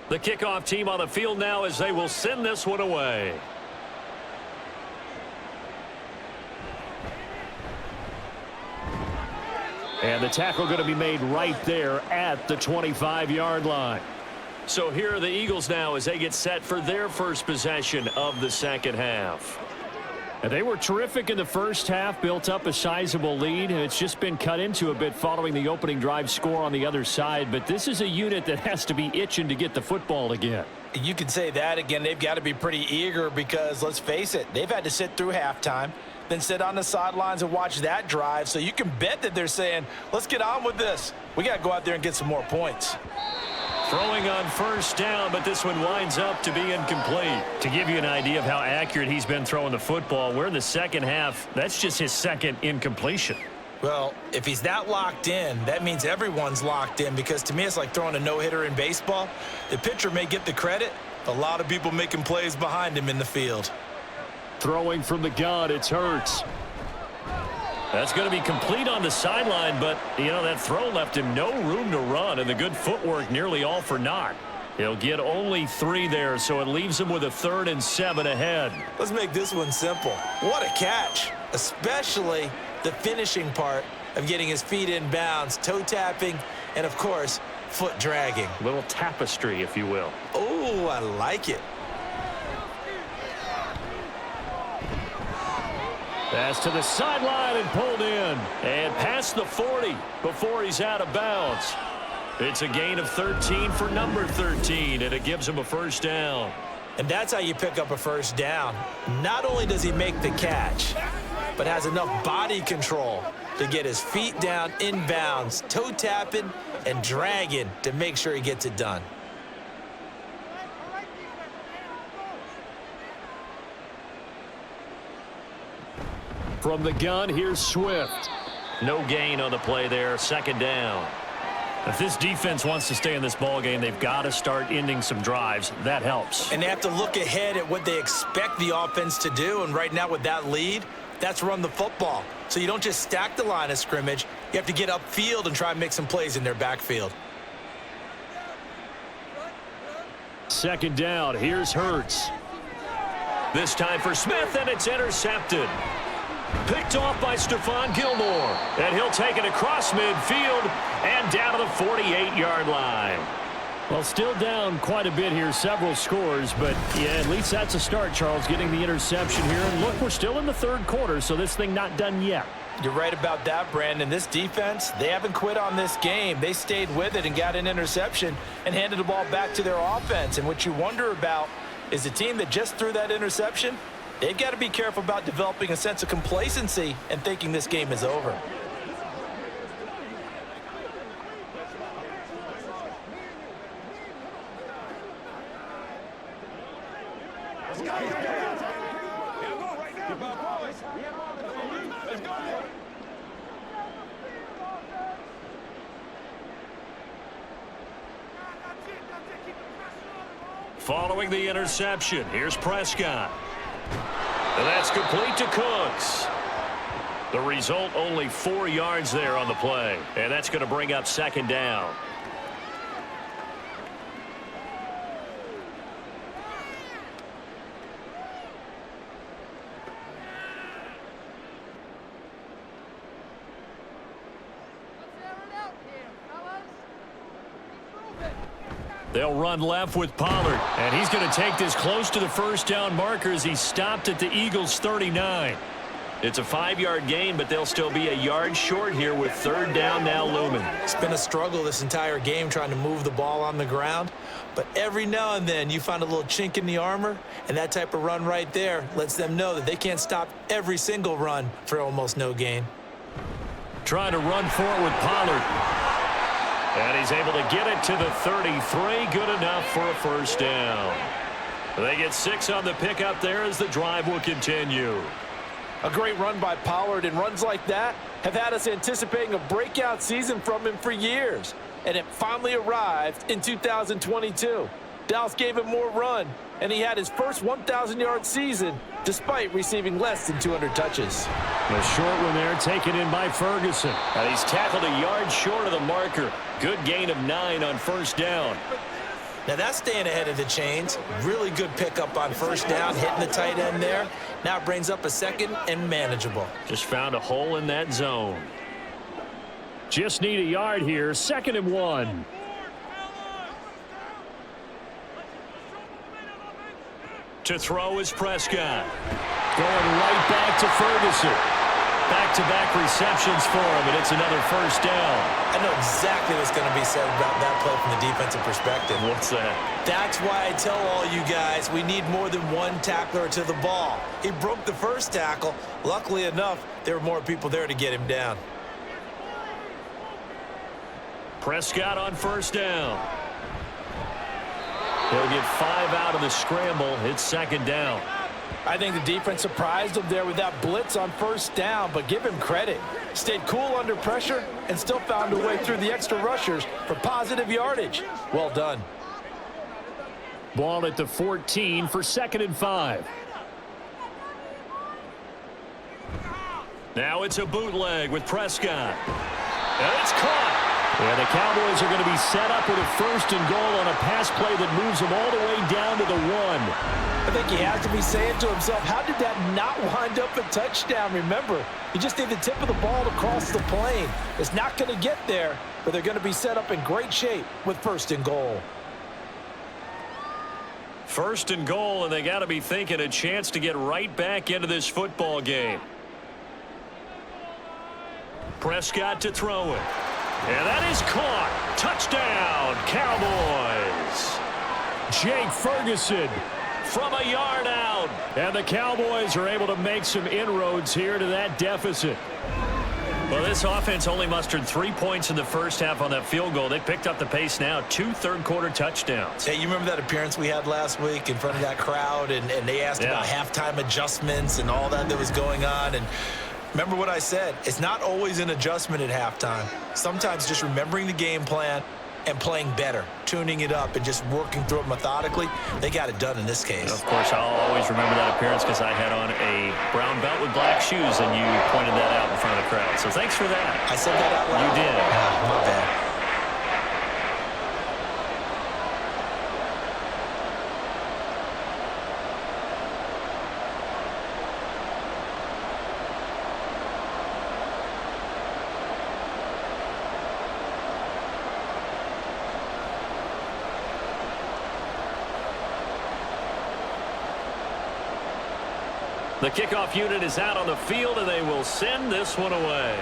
The kickoff team on the field now as they will send this one away. And the tackle going to be made right there at the 25-yard line. So here are the Eagles now as they get set for their first possession of the second half. And they were terrific in the first half, built up a sizable lead, and it's just been cut into a bit following the opening drive score on the other side. But this is a unit that has to be itching to get the football again. You can say that again. They've got to be pretty eager because, let's face it, they've had to sit through halftime, then sit on the sidelines and watch that drive. So you can bet that they're saying, let's get on with this. We got to go out there and get some more points. Throwing on first down, but this one winds up to be incomplete. To give you an idea of how accurate he's been throwing the football, we're in the second half. That's just his second incompletion. Well, if he's that locked in, that means everyone's locked in, because to me it's like throwing a no-hitter in baseball. The pitcher may get the credit, a lot of people making plays behind him in the field. Throwing from the gun, it's Hurts. That's going to be complete on the sideline, but, you know, that throw left him no room to run, and the good footwork nearly all for naught. He'll get only 3 there, so it leaves him with a 3rd and 7 ahead. Let's make this one simple. What a catch, especially the finishing part of getting his feet in bounds, toe tapping, and, of course, foot dragging. A little tapestry, if you will. Oh, I like it. Pass to the sideline and pulled in. And past the 40 before he's out of bounds. It's a gain of 13 for number 13, and it gives him a first down. And that's how you pick up a first down. Not only does he make the catch, but has enough body control to get his feet down in bounds, toe tapping and dragging to make sure he gets it done. From the gun, here's Swift. No gain on the play there, 2nd down. If this defense wants to stay in this ballgame, they've got to start ending some drives. That helps. And they have to look ahead at what they expect the offense to do. And right now with that lead, that's run the football. So you don't just stack the line of scrimmage. You have to get upfield and try and make some plays in their backfield. 2nd down, here's Hurts. This time for Smith, and it's intercepted. Picked off by Stephon Gilmore. And he'll take it across midfield and down to the 48-yard line. Well, still down quite a bit here, several scores, but yeah, at least that's a start, Charles, getting the interception here. And look, we're still in the 3rd quarter, so this thing not done yet. You're right about that, Brandon. This defense, they haven't quit on this game. They stayed with it and got an interception and handed the ball back to their offense. And what you wonder about is the team that just threw that interception, they've got to be careful about developing a sense of complacency and thinking this game is over. Following the interception, here's Prescott. And that's complete to Cooks. The result, only 4 yards there on the play. And that's going to bring up 2nd down. They'll run left with Pollard, and he's going to take this close to the first down marker as he stopped at the Eagles' 39. It's a 5-yard gain, but they'll still be a yard short here with third down now looming. It's been a struggle this entire game trying to move the ball on the ground, but every now and then you find a little chink in the armor, and that type of run right there lets them know that they can't stop every single run for almost no gain. Trying to run for it with Pollard. And he's able to get it to the 33. Good enough for a first down. They get 6 on the pickup there as the drive will continue. A great run by Pollard, and runs like that have had us anticipating a breakout season from him for years. And it finally arrived in 2022. Dallas gave him more run, and he had his first 1,000-yard season despite receiving less than 200 touches. A short one there taken in by Ferguson. And he's tackled a yard short of the marker. Good gain of 9 on first down. Now that's staying ahead of the chains. Really good pickup on first down, hitting the tight end there. Now it brings up a second and manageable. Just found a hole in that zone. Just need a yard here. 2nd and 1. To throw is Prescott. Going right back to Ferguson. Back-to-back receptions for him, and it's another first down. I know exactly what's going to be said about that play from the defensive perspective. What's that? That's why I tell all you guys we need more than one tackler to the ball. He broke the first tackle. Luckily enough, there were more people there to get him down. Prescott on first down. He'll get 5 out of the scramble. It's 2nd down. I think the defense surprised him there with that blitz on first down, but give him credit. Stayed cool under pressure and still found a way through the extra rushers for positive yardage. Well done. Ball at the 14 for 2nd and 5. Now it's a bootleg with Prescott. And it's caught. And the Cowboys are going to be set up with a 1st and goal on a pass play that moves them all the way down to the 1. I think he has to be saying to himself, how did that not wind up a touchdown? Remember, you just need the tip of the ball to cross the plane. It's not going to get there, but they're going to be set up in great shape with 1st and goal. 1st and goal, and they got to be thinking a chance to get right back into this football game. Prescott to throw it. And that is caught. Touchdown, Cowboys. Jake Ferguson from a yard out. And the Cowboys are able to make some inroads here to that deficit. Well, this offense only mustered 3 points in the first half on that field goal. They picked up the pace now. 2 third-quarter touchdowns. Hey, you remember that appearance we had last week in front of that crowd, and they asked about halftime adjustments and all that was going on, and remember what I said, it's not always an adjustment at halftime. Sometimes just remembering the game plan and playing better, tuning it up and just working through it methodically. They got it done in this case. Of course, I'll always remember that appearance because I had on a brown belt with black shoes, and you pointed that out in front of the crowd. So thanks for that. I said that out loud? You did. My bad. The kickoff unit is out on the field, and they will send this one away.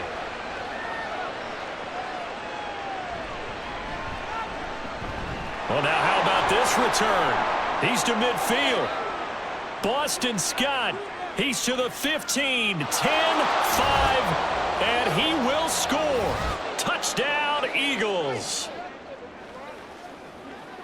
Well, now how about this return? He's to midfield. Boston Scott, he's to the 15, 10, 5, and he will score. Touchdown, Eagles.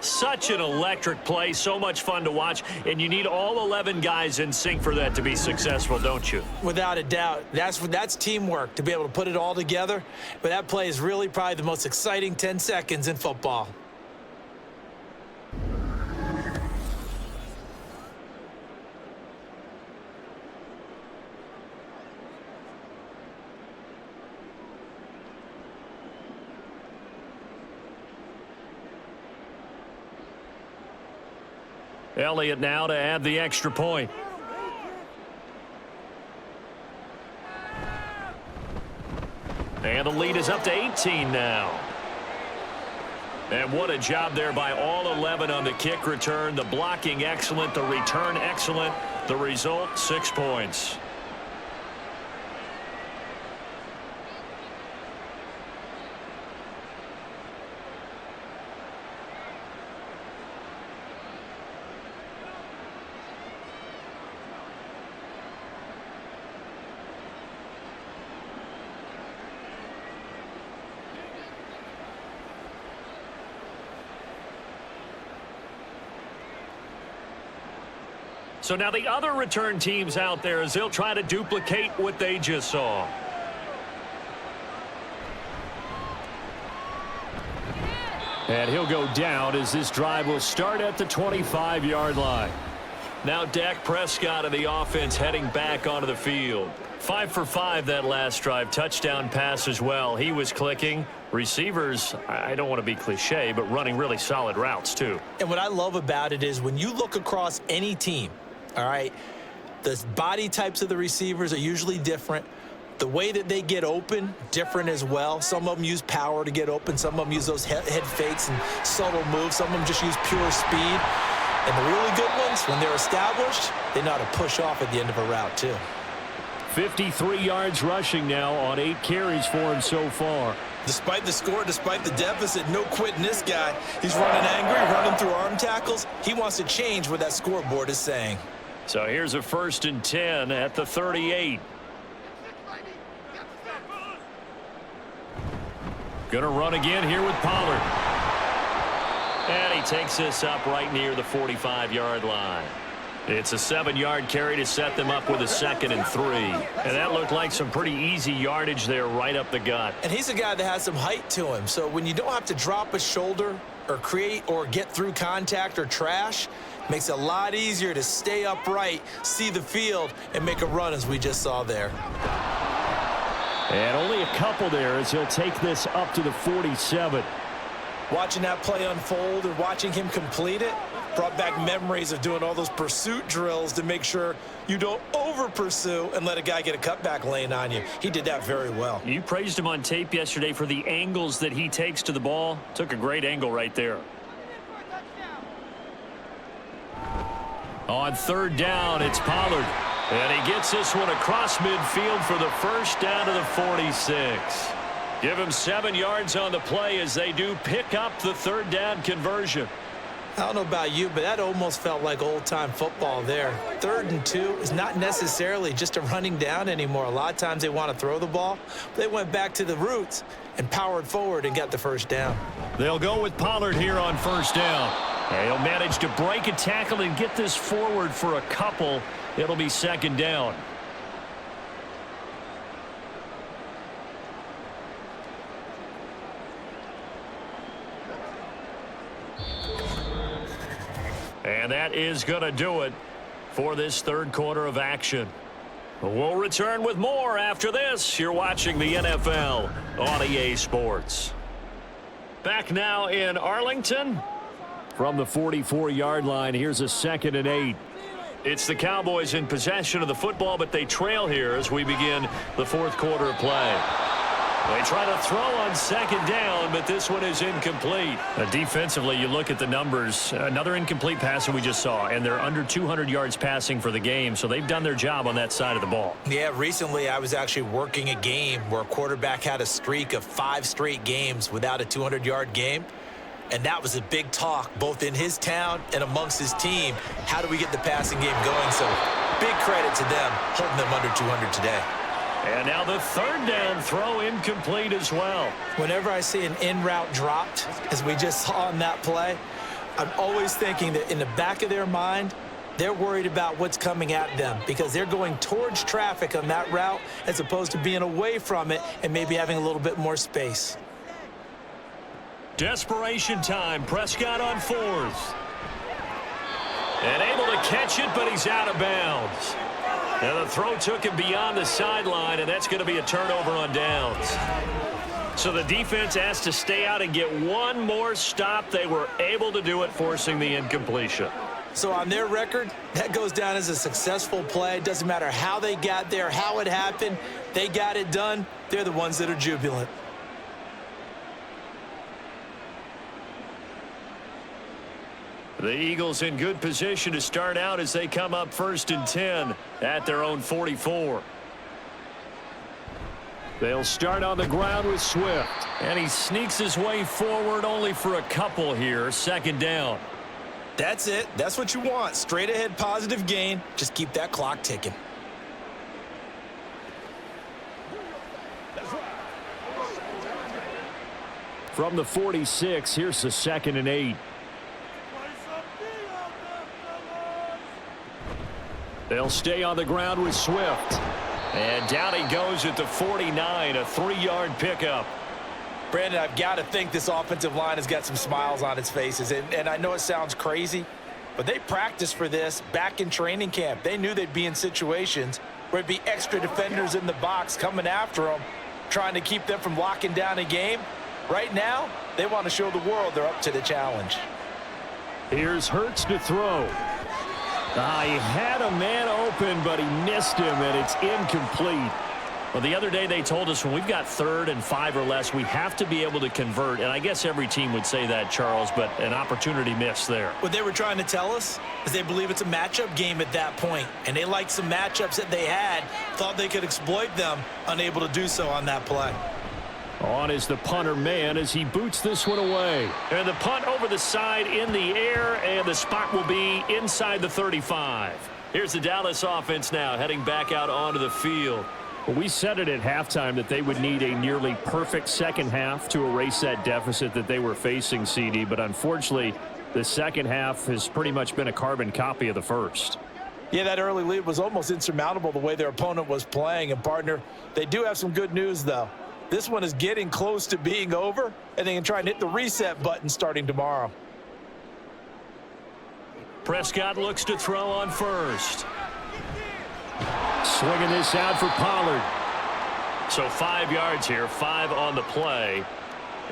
Such an electric play, so much fun to watch, and you need all 11 guys in sync for that to be successful, don't you? Without a doubt. That's teamwork, to be able to put it all together. But that play is really probably the most exciting 10 seconds in football. Elliott now to add the extra point. And the lead is up to 18 now. And what a job there by all 11 on the kick return. The blocking excellent, the return excellent. The result, 6 points. So now the other return teams out there as they'll try to duplicate what they just saw. And he'll go down as this drive will start at the 25-yard line. Now Dak Prescott of the offense heading back onto the field. 5 for 5 that last drive. Touchdown pass as well. He was clicking. Receivers, I don't want to be cliche, but running really solid routes too. And what I love about it is when you look across any team, all right, the body types of the receivers are usually different. The way that they get open, different as well. Some of them use power to get open. Some of them use those head fakes and subtle moves. Some of them just use pure speed. And the really good ones, when they're established, they know how to push off at the end of a route too. 53 yards rushing now on 8 carries for him so far. Despite the score, despite the deficit, no quitting this guy. He's running angry, running through arm tackles. He wants to change what that scoreboard is saying. So here's a 1st and 10 at the 38. Gonna run again here with Pollard. And he takes this up right near the 45-yard line. It's a 7-yard carry to set them up with a 2nd and 3. And that looked like some pretty easy yardage there right up the gut. And he's a guy that has some height to him. So when you don't have to drop a shoulder or create or get through contact or trash, makes it a lot easier to stay upright, see the field, and make a run as we just saw there. And only a couple there as he'll take this up to the 47. Watching that play unfold and watching him complete it brought back memories of doing all those pursuit drills to make sure you don't over-pursue and let a guy get a cutback lane on you. He did that very well. You praised him on tape yesterday for the angles that he takes to the ball. Took a great angle right there. On 3rd down, it's Pollard. And he gets this one across midfield for the 1st down to the 46. Give him 7 yards on the play as they do pick up the 3rd down conversion. I don't know about you, but that almost felt like old-time football there. 3rd and 2 is not necessarily just a running down anymore. A lot of times they want to throw the ball. They went back to the roots and powered forward and got the 1st down. They'll go with Pollard here on 1st down. And he'll manage to break a tackle and get this forward for a couple. It'll be 2nd down. And that is going to do it for this 3rd quarter of action. We'll return with more after this. You're watching the NFL on EA Sports. Back now in Arlington. From the 44-yard line, here's a 2nd and 8. It's the Cowboys in possession of the football, but they trail here as we begin the 4th quarter of play. They try to throw on 2nd down, but this one is incomplete. Defensively, you look at the numbers. Another incomplete pass that we just saw, and they're under 200 yards passing for the game, so they've done their job on that side of the ball. Yeah, recently I was actually working a game where a quarterback had a streak of 5 straight games without a 200-yard game. And that was a big talk, both in his town and amongst his team. How do we get the passing game going? So big credit to them, holding them under 200 today. And now the 3rd down throw incomplete as well. Whenever I see an in-route dropped, as we just saw on that play, I'm always thinking that in the back of their mind, they're worried about what's coming at them because they're going towards traffic on that route as opposed to being away from it and maybe having a little bit more space. Desperation time. Prescott on 4th. And able to catch it, but he's out of bounds. And the throw took him beyond the sideline, and that's going to be a turnover on downs. So the defense has to stay out and get one more stop. They were able to do it, forcing the incompletion. So on their record, that goes down as a successful play. It doesn't matter how they got there, how it happened. They got it done. They're the ones that are jubilant. The Eagles in good position to start out as they come up 1st and 10 at their own 44. They'll start on the ground with Swift. And he sneaks his way forward only for a couple here. 2nd down. That's it. That's what you want. Straight ahead positive gain. Just keep that clock ticking. From the 46, here's the 2nd and 8. They'll stay on the ground with Swift. And down he goes at the 49, a 3-yard pickup. Brandon, I've got to think this offensive line has got some smiles on its faces. And I know it sounds crazy, but they practiced for this back in training camp. They knew they'd be in situations where it'd be extra defenders in the box coming after them, trying to keep them from locking down a game. Right now, they want to show the world they're up to the challenge. Here's Hurts to throw. He had a man open, but he missed him, and it's incomplete. Well, the other day they told us when we've got 3rd and 5 or less, we have to be able to convert. And I guess every team would say that, Charles, but an opportunity missed there. What they were trying to tell us is they believe it's a matchup game at that point, and they liked some matchups that they had, thought they could exploit them, unable to do so on that play. On is the punter man as he boots this one away. And the punt over the side in the air, and the spot will be inside the 35. Here's the Dallas offense now heading back out onto the field. Well, we said it at halftime that they would need a nearly perfect second half to erase that deficit that they were facing, CD. But unfortunately, the second half has pretty much been a carbon copy of the first. Yeah, that early lead was almost insurmountable the way their opponent was playing. And, partner, they do have some good news, though. This one is getting close to being over, and they can try and hit the reset button starting tomorrow. Prescott looks to throw on first. Swinging this out for Pollard. So 5 yards here, 5 on the play,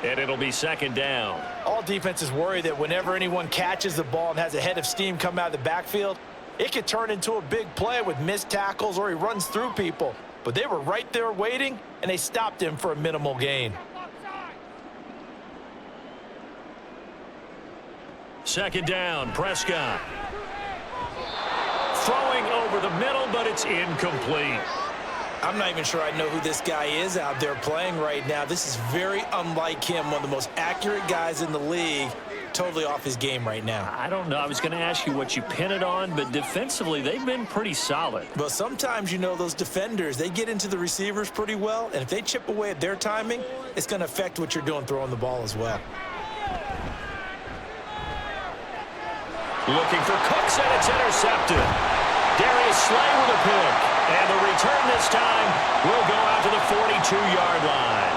and it'll be 2nd down. All defenses worry that whenever anyone catches the ball and has a head of steam come out of the backfield, it could turn into a big play with missed tackles or he runs through people. But they were right there waiting, and they stopped him for a minimal gain. 2nd down, Prescott. Throwing over the middle, but it's incomplete. I'm not even sure I know who this guy is out there playing right now. This is very unlike him, one of the most accurate guys in the league. Totally off his game right now. I don't know. I was going to ask you what you pin it on, but defensively, they've been pretty solid. But sometimes, you know, those defenders, they get into the receivers pretty well, and if they chip away at their timing, it's going to affect what you're doing throwing the ball as well. Looking for Cooks, and it's intercepted. Darius Slay with a pick. And the return this time will go out to the 42-yard line.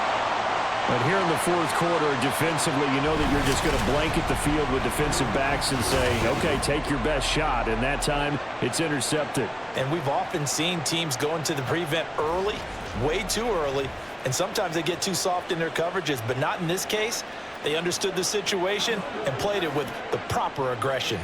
But here in the 4th quarter, defensively, you know that you're just going to blanket the field with defensive backs and say, okay, take your best shot. And that time, it's intercepted. And we've often seen teams go into the prevent early, way too early, and sometimes they get too soft in their coverages. But not in this case. They understood the situation and played it with the proper aggression.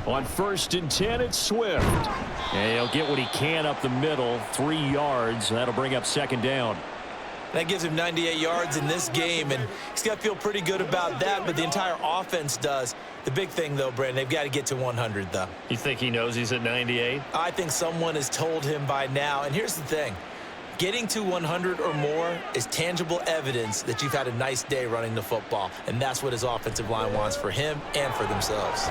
On 1st and 10, it's Swift. And he'll get what he can up the middle, 3 yards. That'll bring up 2nd down. That gives him 98 yards in this game, and he's got to feel pretty good about that, but the entire offense does. The big thing, though, Brandon, they've got to get to 100, though. You think he knows he's at 98? I think someone has told him by now, and here's the thing. Getting to 100 or more is tangible evidence that you've had a nice day running the football, and that's what his offensive line wants for him and for themselves.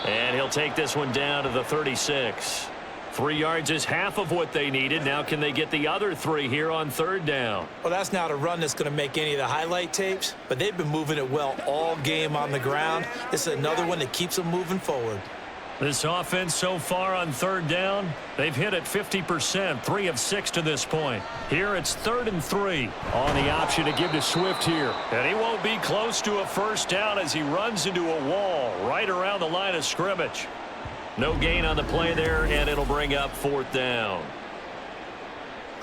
And he'll take this one down to the 36. 3 yards is half of what they needed. Now can they get the other 3 here on 3rd down? Well, that's not a run that's going to make any of the highlight tapes, but they've been moving it well all game on the ground. This is another one that keeps them moving forward. This offense so far on 3rd down, they've hit it 50%, 3 of 6 to this point. Here it's 3rd and 3 on the option to give to Swift here. And he won't be close to a 1st down as he runs into a wall right around the line of scrimmage. No gain on the play there, and it'll bring up 4th down.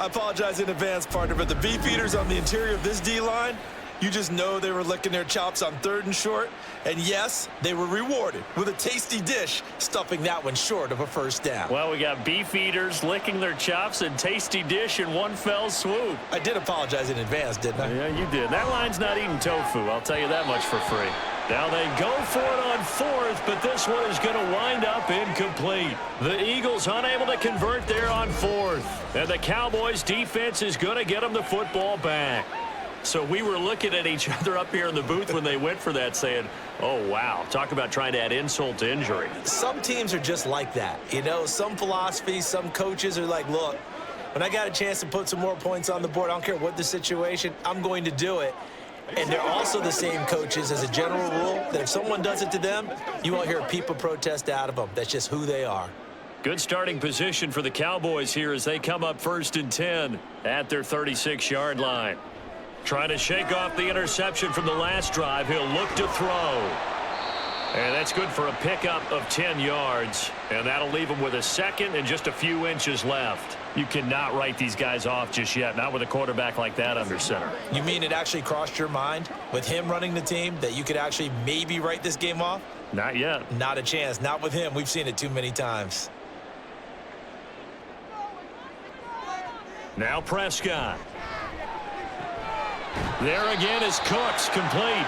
I apologize in advance, partner, but the beef eaters on the interior of this D-line, you just know they were licking their chops on 3rd and short. And yes, they were rewarded with a tasty dish, stuffing that one short of a first down. Well, we got beef eaters licking their chops and tasty dish in one fell swoop. I did apologize in advance, didn't I? Yeah, you did. That line's not eating tofu, I'll tell you that much for free. Now they go for it on 4th, but this one is going to wind up incomplete. The Eagles unable to convert there on 4th. And the Cowboys defense is going to get them the football back. So we were looking at each other up here in the booth when they went for that saying, oh, wow, talk about trying to add insult to injury. Some teams are just like that. You know, some philosophies, some coaches are like, look, when I got a chance to put some more points on the board, I don't care what the situation, I'm going to do it. And they're also the same coaches as a general rule that if someone does it to them, you won't hear a peep of protest out of them. That's just who they are. Good starting position for the Cowboys here as they come up 1st and 10 at their 36-yard line. Trying to shake off the interception from the last drive. He'll look to throw. And that's good for a pickup of 10 yards. And that'll leave him with a second and just a few inches left. You cannot write these guys off just yet, not with a quarterback like that under center. You mean it actually crossed your mind with him running the team that you could actually maybe write this game off? Not yet. Not a chance. Not with him. We've seen it too many times. Now Prescott. There again is Cooks, complete.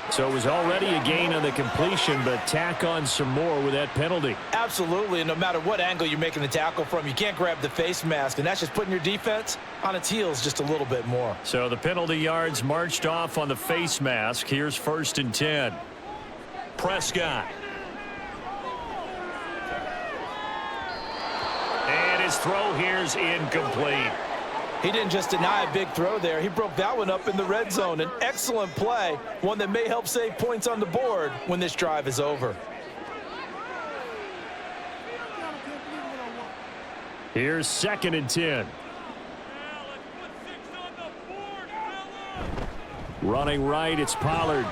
So it was already a gain on the completion, but tack on some more with that penalty. Absolutely, and no matter what angle you're making the tackle from, you can't grab the face mask, and that's just putting your defense on its heels just a little bit more. So the penalty yards marched off on the face mask. Here's 1st and 10. Prescott. And his throw here's incomplete. He didn't just deny a big throw there. He broke that one up in the red zone. An excellent play, one that may help save points on the board when this drive is over. Here's 2nd and 10. Running right, it's Pollard.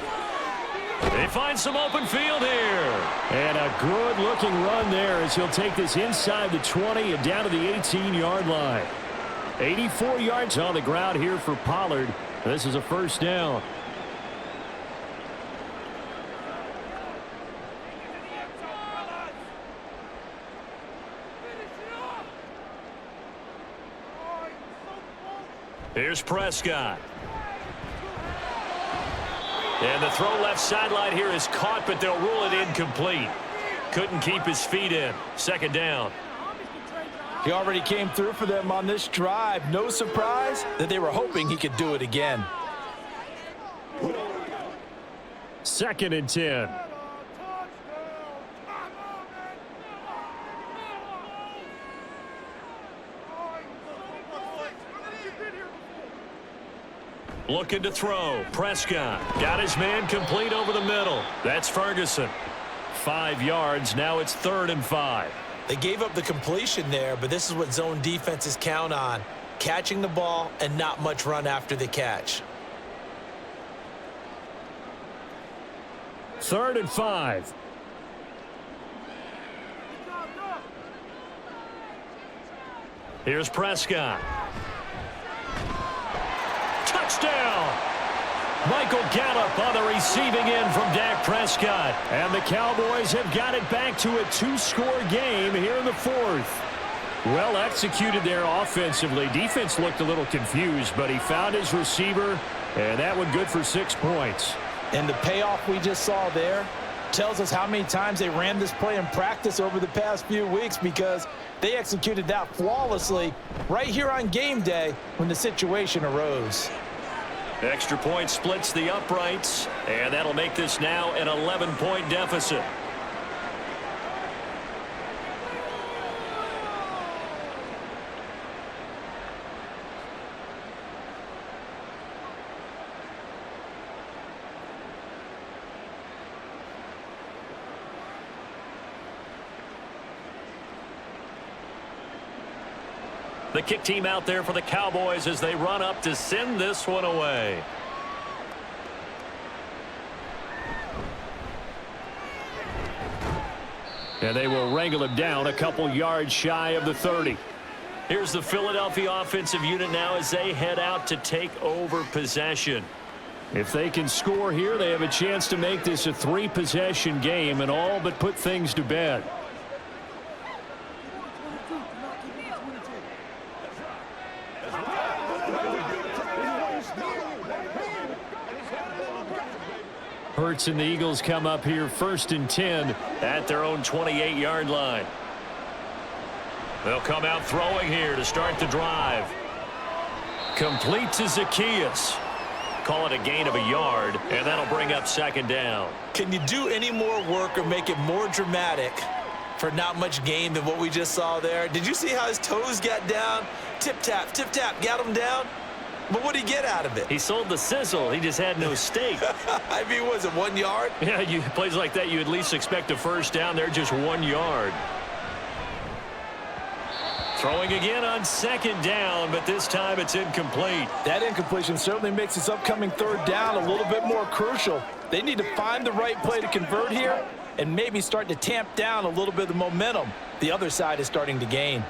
They find some open field here. And a good-looking run there as he'll take this inside the 20 and down to the 18-yard line. 84 yards on the ground here for Pollard. This is a first down. Here's Prescott. And the throw left sideline here is caught, but they'll rule it incomplete. Couldn't keep his feet in. 2nd down. He already came through for them on this drive. No surprise that they were hoping he could do it again. 2nd and 10. Looking to throw. Prescott got his man complete over the middle. That's Ferguson. 5 yards. Now it's 3rd and 5. They gave up the completion there, but this is what zone defenses count on. Catching the ball and not much run after the catch. 3rd and 5. Here's Prescott. Touchdown! Michael Gallup on the receiving end from Dak Prescott. And the Cowboys have got it back to a 2-score game here in the 4th. Well executed there offensively. Defense looked a little confused, but he found his receiver, and that one good for 6 points. And the payoff we just saw there tells us how many times they ran this play in practice over the past few weeks, because they executed that flawlessly right here on game day when the situation arose. Extra point splits the uprights, and that'll make this now an 11-point deficit. The kick team out there for the Cowboys as they run up to send this one away. And they will wrangle him down a couple yards shy of the 30. Here's the Philadelphia offensive unit now as they head out to take over possession. If they can score here, they have a chance to make this a 3-possession game and all but put things to bed. Hurts and the Eagles come up here 1st and 10 at their own 28-yard line. They'll come out throwing here to start the drive. Complete to Zacchaeus. Call it a gain of a yard, and that'll bring up 2nd down. Can you do any more work or make it more dramatic for not much gain than what we just saw there? Did you see how his toes got down? Tip-tap, got him down. But what did he get out of it? He sold the sizzle. He just had no steak. I mean, was it 1 yard? Yeah, plays like that, you at least expect a 1st down. They're just 1 yard. Throwing again on 2nd down, but this time it's incomplete. That incompletion certainly makes this upcoming 3rd down a little bit more crucial. They need to find the right play to convert here and maybe start to tamp down a little bit of the momentum the other side is starting to gain.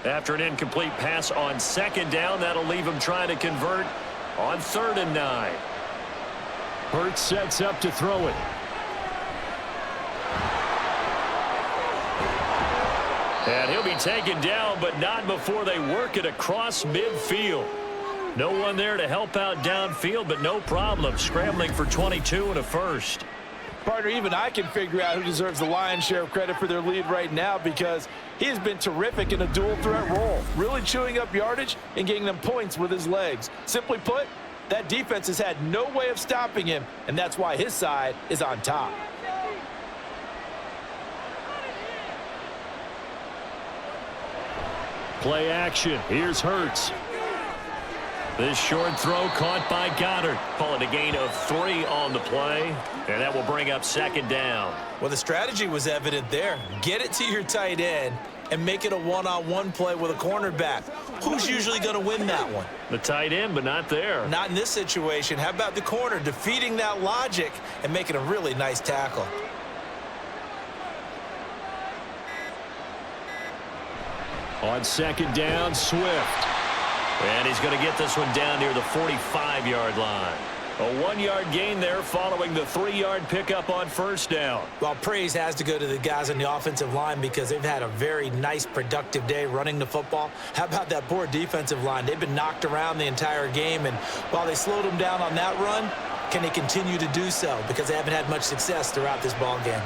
After an incomplete pass on 2nd down, that'll leave him trying to convert on 3rd and 9. Hurts sets up to throw it. And he'll be taken down, but not before they work it across midfield. No one there to help out downfield, but no problem. Scrambling for 22 and a 1st. Partner, even I can figure out who deserves the lion's share of credit for their lead right now because he has been terrific in a dual threat role, really chewing up yardage and getting them points with his legs. Simply put, that defense has had no way of stopping him, and that's why his side is on top. Play action. Here's Hurts. This short throw caught by Goddard. Call it a gain of 3 on the play, and that will bring up 2nd down. Well, the strategy was evident there. Get it to your tight end and make it a one-on-one play with a cornerback. Who's usually going to win that one? The tight end, but not there. Not in this situation. How about the corner defeating that logic and making a really nice tackle? On 2nd down, Swift. And he's going to get this one down near the 45-yard line. A 1-yard gain there following the 3-yard pickup on 1st down. Well, praise has to go to the guys on the offensive line because they've had a very nice, productive day running the football. How about that poor defensive line? They've been knocked around the entire game, and while they slowed them down on that run, can they continue to do so? Because they haven't had much success throughout this ball game.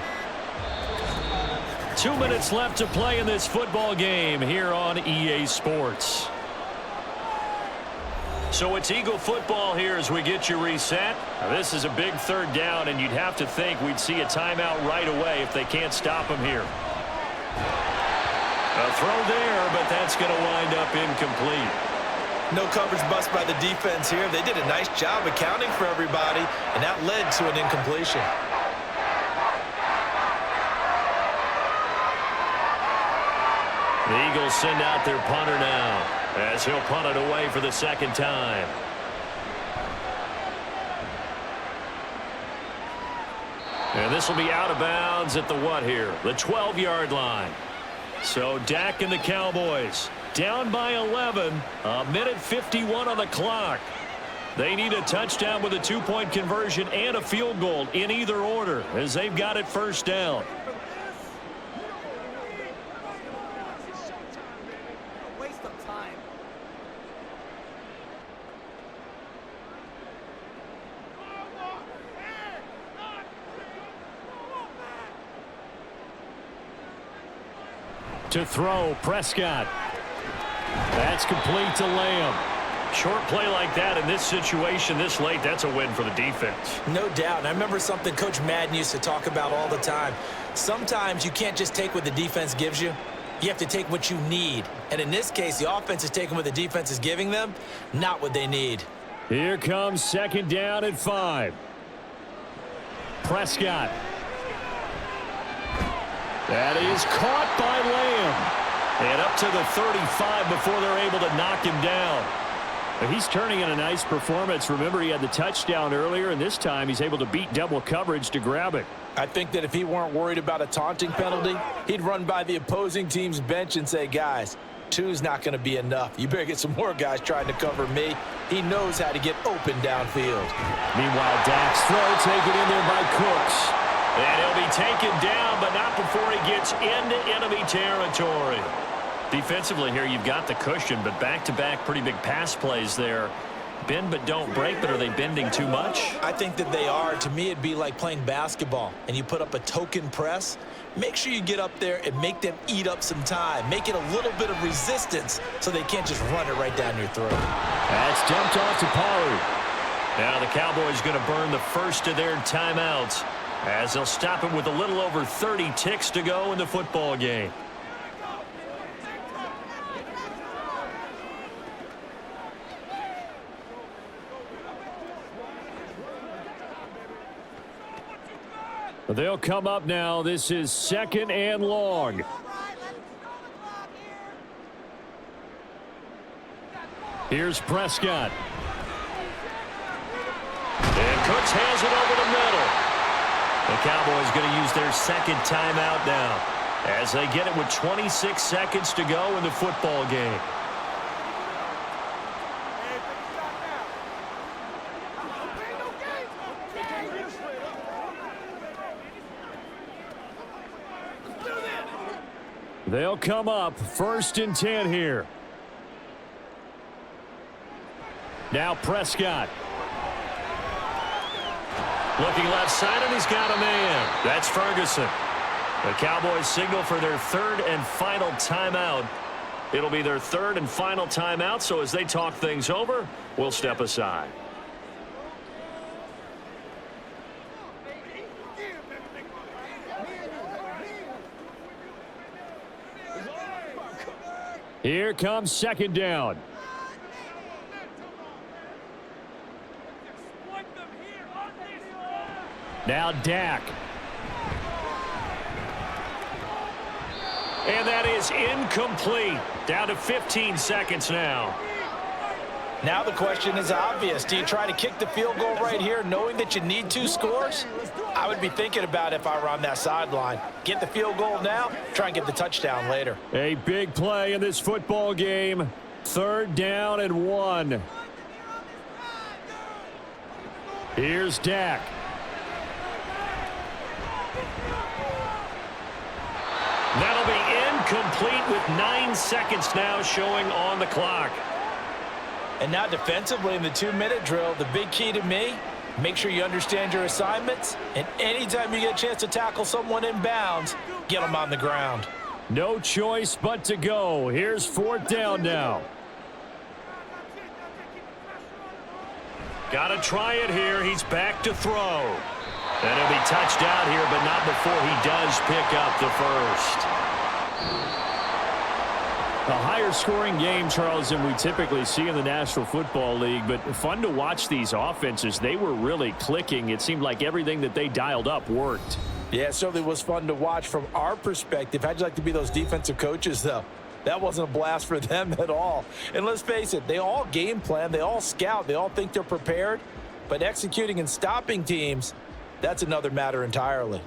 2 minutes left to play in this football game here on EA Sports. So it's Eagle football here as we get you reset. Now, this is a big 3rd down, and you'd have to think we'd see a timeout right away if they can't stop him here. A throw there, but that's going to wind up incomplete. No coverage bust by the defense here. They did a nice job accounting for everybody, and that led to an incompletion. The Eagles send out their punter now as he'll punt it away for the 2nd time. And this will be out of bounds at the what here? The 12-yard line. So Dak and the Cowboys down by 11. A minute 51 on the clock. They need a touchdown with a 2-point conversion and a field goal in either order as they've got it 1st down. To throw, Prescott. That's complete to Lamb. Short play like that in this situation this late, that's a win for the defense. No doubt. And I remember something Coach Madden used to talk about all the time. Sometimes you can't just take what the defense gives you. You have to take what you need. And in this case, the offense is taking what the defense is giving them, not what they need. Here comes 2nd down and 5. Prescott. That is caught by Lamb. And up to the 35 before they're able to knock him down. He's turning in a nice performance. Remember, he had the touchdown earlier, and this time he's able to beat double coverage to grab it. I think that if he weren't worried about a taunting penalty, he'd run by the opposing team's bench and say, guys, 2's not going to be enough. You better get some more guys trying to cover me. He knows how to get open downfield. Meanwhile, Dak's throw taken in there by Cooks. And he'll be taken down, but not before he gets into enemy territory. Defensively here, you've got the cushion, but back-to-back pretty big pass plays there. Bend but don't break, but are they bending too much? I think that they are. To me, it'd be like playing basketball, and you put up a token press. Make sure you get up there and make them eat up some time. Make it a little bit of resistance so they can't just run it right down your throat. That's dumped off to Pollard. Now the Cowboys going to burn the first of their timeouts as they'll stop it with a little over 30 ticks to go in the football game. They'll come up now. This is 2nd and long. Here's Prescott. And Cooks has it over the middle. The Cowboys going to use their second timeout now as they get it with 26 seconds to go in the football game. They'll come up 1st and 10 here. Now Prescott. Looking left side, and he's got a man. That's Ferguson. The Cowboys signal for their 3rd and final timeout. It'll be their 3rd and final timeout, so as they talk things over, we'll step aside. Here comes 2nd down. Now Dak. And that is incomplete. Down to 15 seconds now. Now the question is obvious. Do you try to kick the field goal right here knowing that you need 2 scores? I would be thinking about it if I were on that sideline. Get the field goal now, try and get the touchdown later. A big play in this football game. 3rd down and 1. Here's Dak. That'll be incomplete with 9 seconds now showing on the clock. And now defensively in the 2-minute drill, the big key to me, make sure you understand your assignments, and anytime you get a chance to tackle someone in bounds, get them on the ground. No choice but to go. Here's 4th down now. Got to try it here. He's back to throw. And he'll be touched out here, but not before he does pick up the first. A higher scoring game, Charles, than we typically see in the National Football League, but fun to watch these offenses. They were really clicking. It seemed like everything that they dialed up worked. Yeah, it certainly was fun to watch from our perspective. How'd you like to be those defensive coaches, though? That wasn't a blast for them at all. And let's face it, they all game plan, they all scout, they all think they're prepared, but executing and stopping teams, that's another matter entirely.